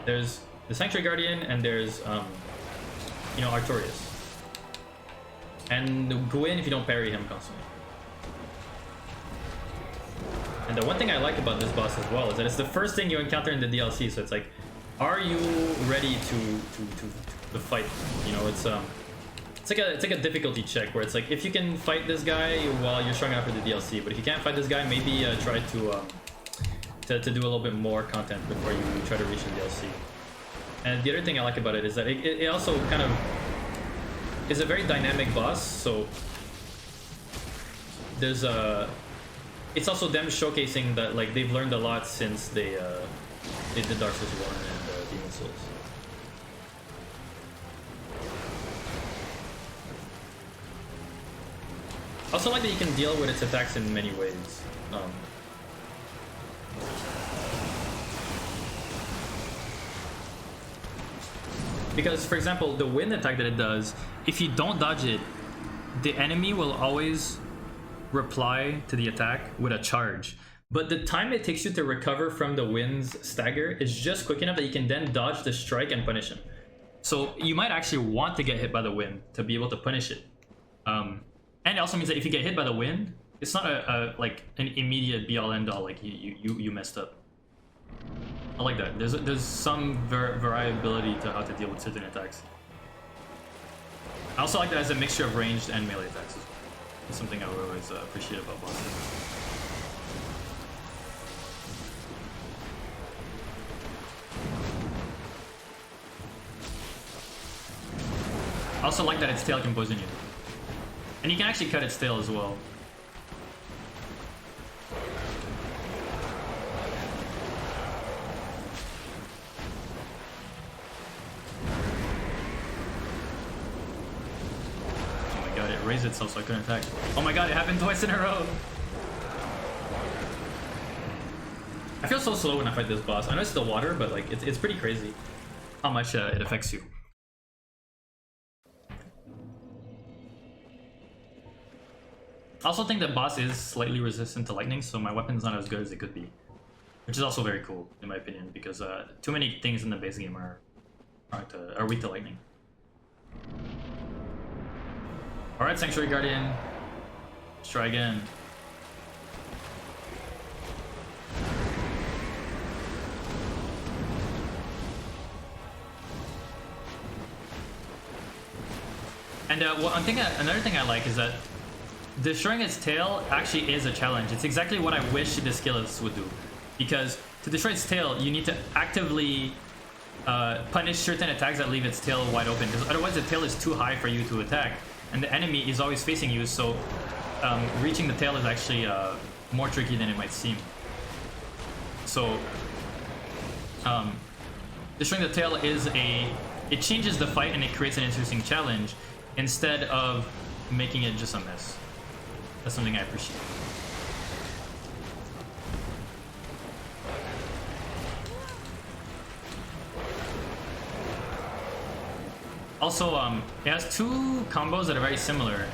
There's the Sanctuary Guardian, and there's you know, Artorias, and Gwyn if you don't parry him constantly. And the one thing I like about this boss as well is that it's the first thing you encounter in the DLC, so it's like, are you ready to fight? You know, it's like a difficulty check where it's like, if you can fight this guy while you're strong enough for the DLC, but if you can't fight this guy, maybe try to do a little bit more content before you try to reach the DLC. And the other thing I like about it is that it also kind of is a very dynamic boss, so there's it's also them showcasing that like they've learned a lot since they did Dark Souls 1 and Demon Souls. I also like that you can deal with its attacks in many ways. Because, for example, the wind attack that it does, if you don't dodge it, the enemy will always reply to the attack with a charge. But the time it takes you to recover from the wind's stagger is just quick enough that you can then dodge the strike and punish him. So you might actually want to get hit by the wind to be able to punish it. And it also means that if you get hit by the wind, it's not like an immediate be all end all, like you messed up. I like that. There's some variability to how to deal with certain attacks. I also like that as a mixture of ranged and melee attacks as well. It's something I would always appreciate about bosses. I also like that its tail can poison you. And you can actually cut its tail as well. Raised itself so I couldn't attack. Oh my god, it happened twice in a row! I feel so slow when I fight this boss. I know it's the water, but like it's pretty crazy how much it affects you. I also think that boss is slightly resistant to lightning, so my weapon's not as good as it could be. Which is also very cool, in my opinion, because too many things in the base game are weak to lightning. Alright, Sanctuary Guardian. Let's try again. And another thing I like is that destroying its tail actually is a challenge. It's exactly what I wish the skillets would do. Because to destroy its tail, you need to actively punish certain attacks that leave its tail wide open. Because otherwise the tail is too high for you to attack. And the enemy is always facing you, so reaching the tail is actually more tricky than it might seem. So destroying the tail it changes the fight and it creates an interesting challenge instead of making it just a mess. That's something I appreciate. Also, it has two combos that are very similar,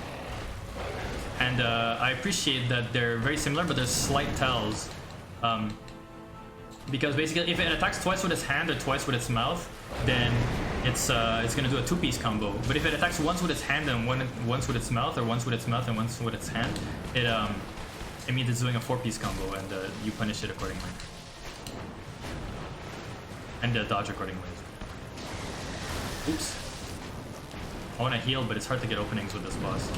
and I appreciate that they're very similar, but there's slight tells. Because basically, if it attacks twice with its hand or twice with its mouth, then it's gonna do a two-piece combo. But if it attacks once with its hand and once with its mouth, or once with its mouth and once with its hand, it means it's doing a four-piece combo, and you punish it accordingly, and dodge accordingly. Oops. I want to heal, but it's hard to get openings with this boss.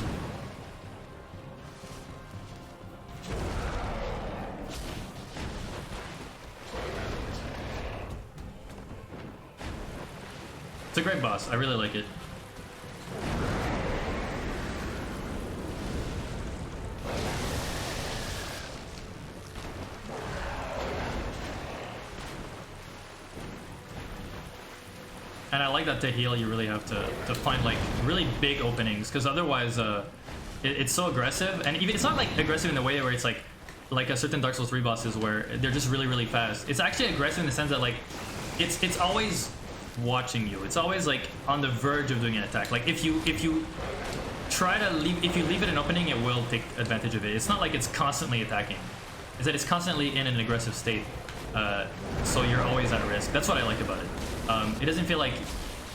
It's a great boss. I really like it. And I like that to heal you really have to find like really big openings, because otherwise it's so aggressive, and even it's not like aggressive in the way where it's like like a certain Dark Souls 3 bosses where they're just really fast. It's actually aggressive in the sense that like it's always watching you. It's always like on the verge of doing an attack. Like if you try to leave, if you leave it an opening, it will take advantage of it. It's not like it's constantly attacking. It's that it's constantly in an aggressive state. So you're always at risk. That's what I like about it. It doesn't feel like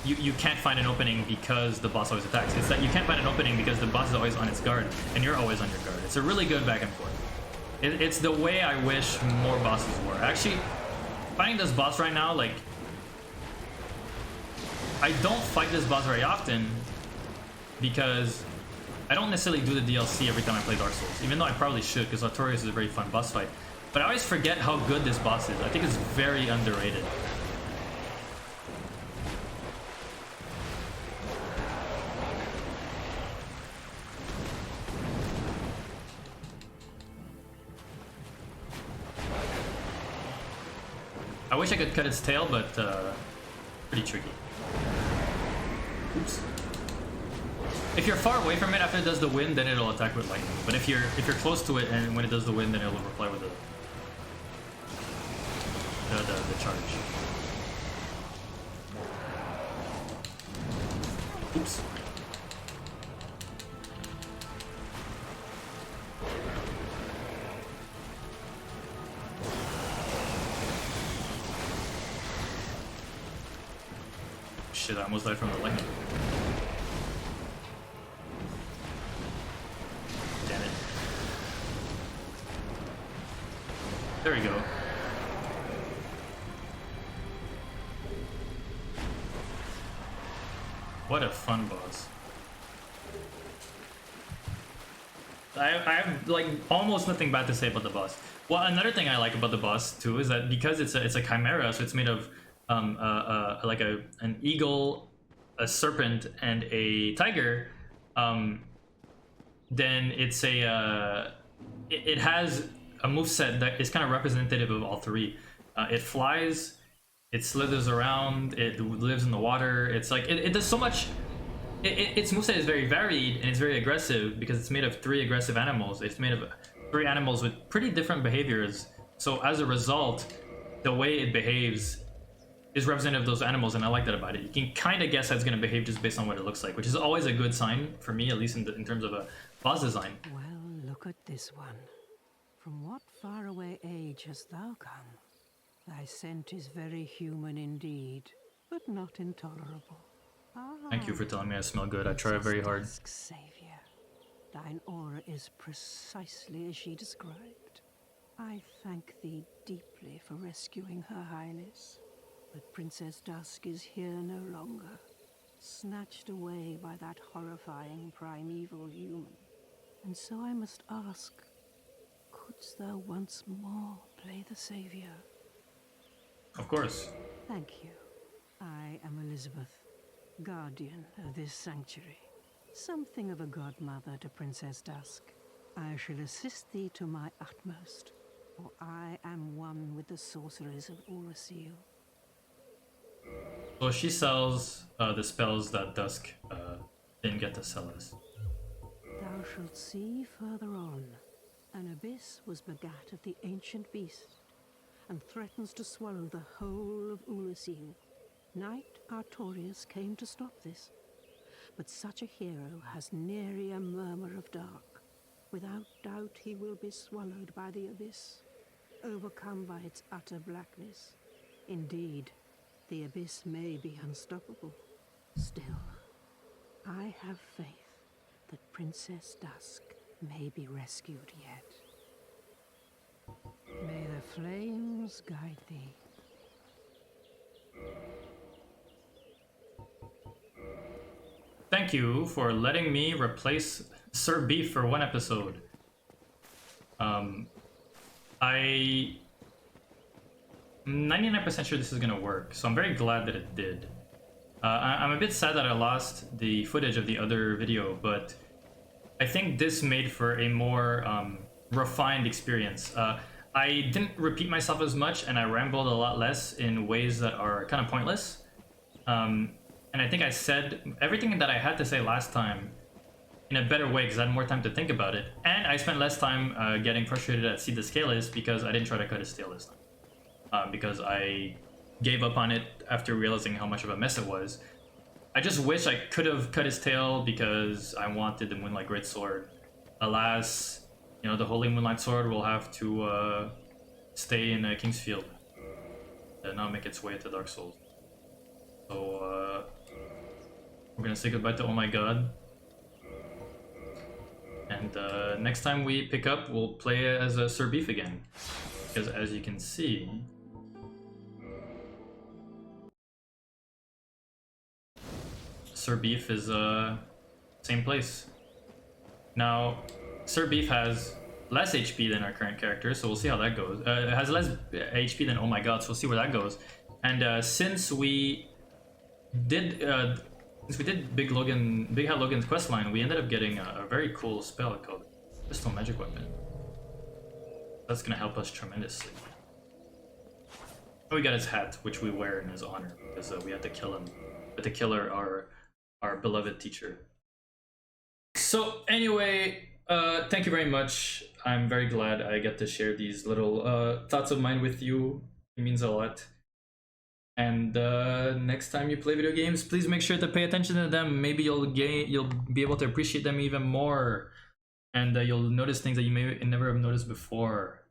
you can't find an opening because the boss always attacks. It's that you can't find an opening because the boss is always on its guard and you're always on your guard. It's a really good back and forth. It's the way I wish more bosses were. Actually, fighting this boss right now, like, I don't fight this boss very often because I don't necessarily do the DLC every time I play Dark Souls, even though I probably should, because Artorias is a very fun boss fight. But I always forget how good this boss is. I think it's very underrated. I wish I could cut its tail, but pretty tricky. Oops. If you're far away from it after it does the wind, then it'll attack with lightning. But if you're close to it and when it does the wind, then it'll reply with the charge. Oops. Shit, I almost died from the lightning. Damn it. There we go. What a fun boss. I have like almost nothing bad to say about the boss. Well, another thing I like about the boss too is that because it's a chimera, so it's made of like an eagle, a serpent, and a tiger. Then it's it has a moveset that is kind of representative of all three. It flies, it slithers around, it lives in the water. It's like it does so much. Its moveset is very varied and it's very aggressive because it's made of 3 aggressive animals. It's made of 3 animals with pretty different behaviors. So as a result, the way it behaves is representative of those animals, and I like that about it. You can kind of guess how it's going to behave just based on what it looks like, which is always a good sign for me, at least in terms of a boss design. Well, look at this one. From what faraway age hast thou come? Thy scent is very human indeed, but not intolerable. Thank you for telling me I smell good. I try very hard. Savior, thine aura is precisely as she described. I thank thee deeply for rescuing Her Highness. But Princess Dusk is here no longer, snatched away by that horrifying primeval human. And so I must ask, couldst thou once more play the savior? Of course. Thank you. I am Elizabeth, guardian of this sanctuary. Something of a godmother to Princess Dusk. I shall assist thee to my utmost, for I am one with the sorceries of Oorosil. So she sells the spells that Dusk didn't get to sell us. Thou shalt see further on, an abyss was begat of the ancient beast, and threatens to swallow the whole of Oorosil. Knight Artorias came to stop this, but such a hero has nary a murmur of dark. Without doubt he will be swallowed by the abyss, overcome by its utter blackness. Indeed, the abyss may be unstoppable. Still, I have faith that Princess Dusk may be rescued yet. May the flames guide thee. Thank you for letting me replace Sir Beef for 1 episode. I'm 99% sure this is gonna work, so I'm very glad that it did. I'm a bit sad that I lost the footage of the other video, but I think this made for a more refined experience. I didn't repeat myself as much, and I rambled a lot less in ways that are kind of pointless. And I think I said everything that I had to say last time in a better way because I had more time to think about it, and I spent less time getting frustrated at see the scale is because I didn't try to cut his tail this time, because I gave up on it after realizing how much of a mess it was. I just wish I could have cut his tail because I wanted the Moonlight Greatsword. Alas, you know, the Holy Moonlight Sword will have to stay in Kingsfield and not make its way to Dark Souls. So we're gonna say goodbye to Oh My God. And next time we pick up, we'll play as Sir Beef again. Because as you can see, Sir Beef is same place. Now, Sir Beef has less HP than our current character, so we'll see how that goes. It has less HP than Oh My God, so we'll see where that goes. And since we did Big Hat Logan's questline, we ended up getting a very cool spell called Crystal Magic Weapon. That's gonna help us tremendously. We got his hat, which we wear in his honor because we had to kill him. But to kill our beloved teacher. So anyway, thank you very much. I'm very glad I get to share these little thoughts of mine with you. It means a lot. And next time you play video games, please make sure to pay attention to them. Maybe you'll be able to appreciate them even more, and you'll notice things that you may never have noticed before.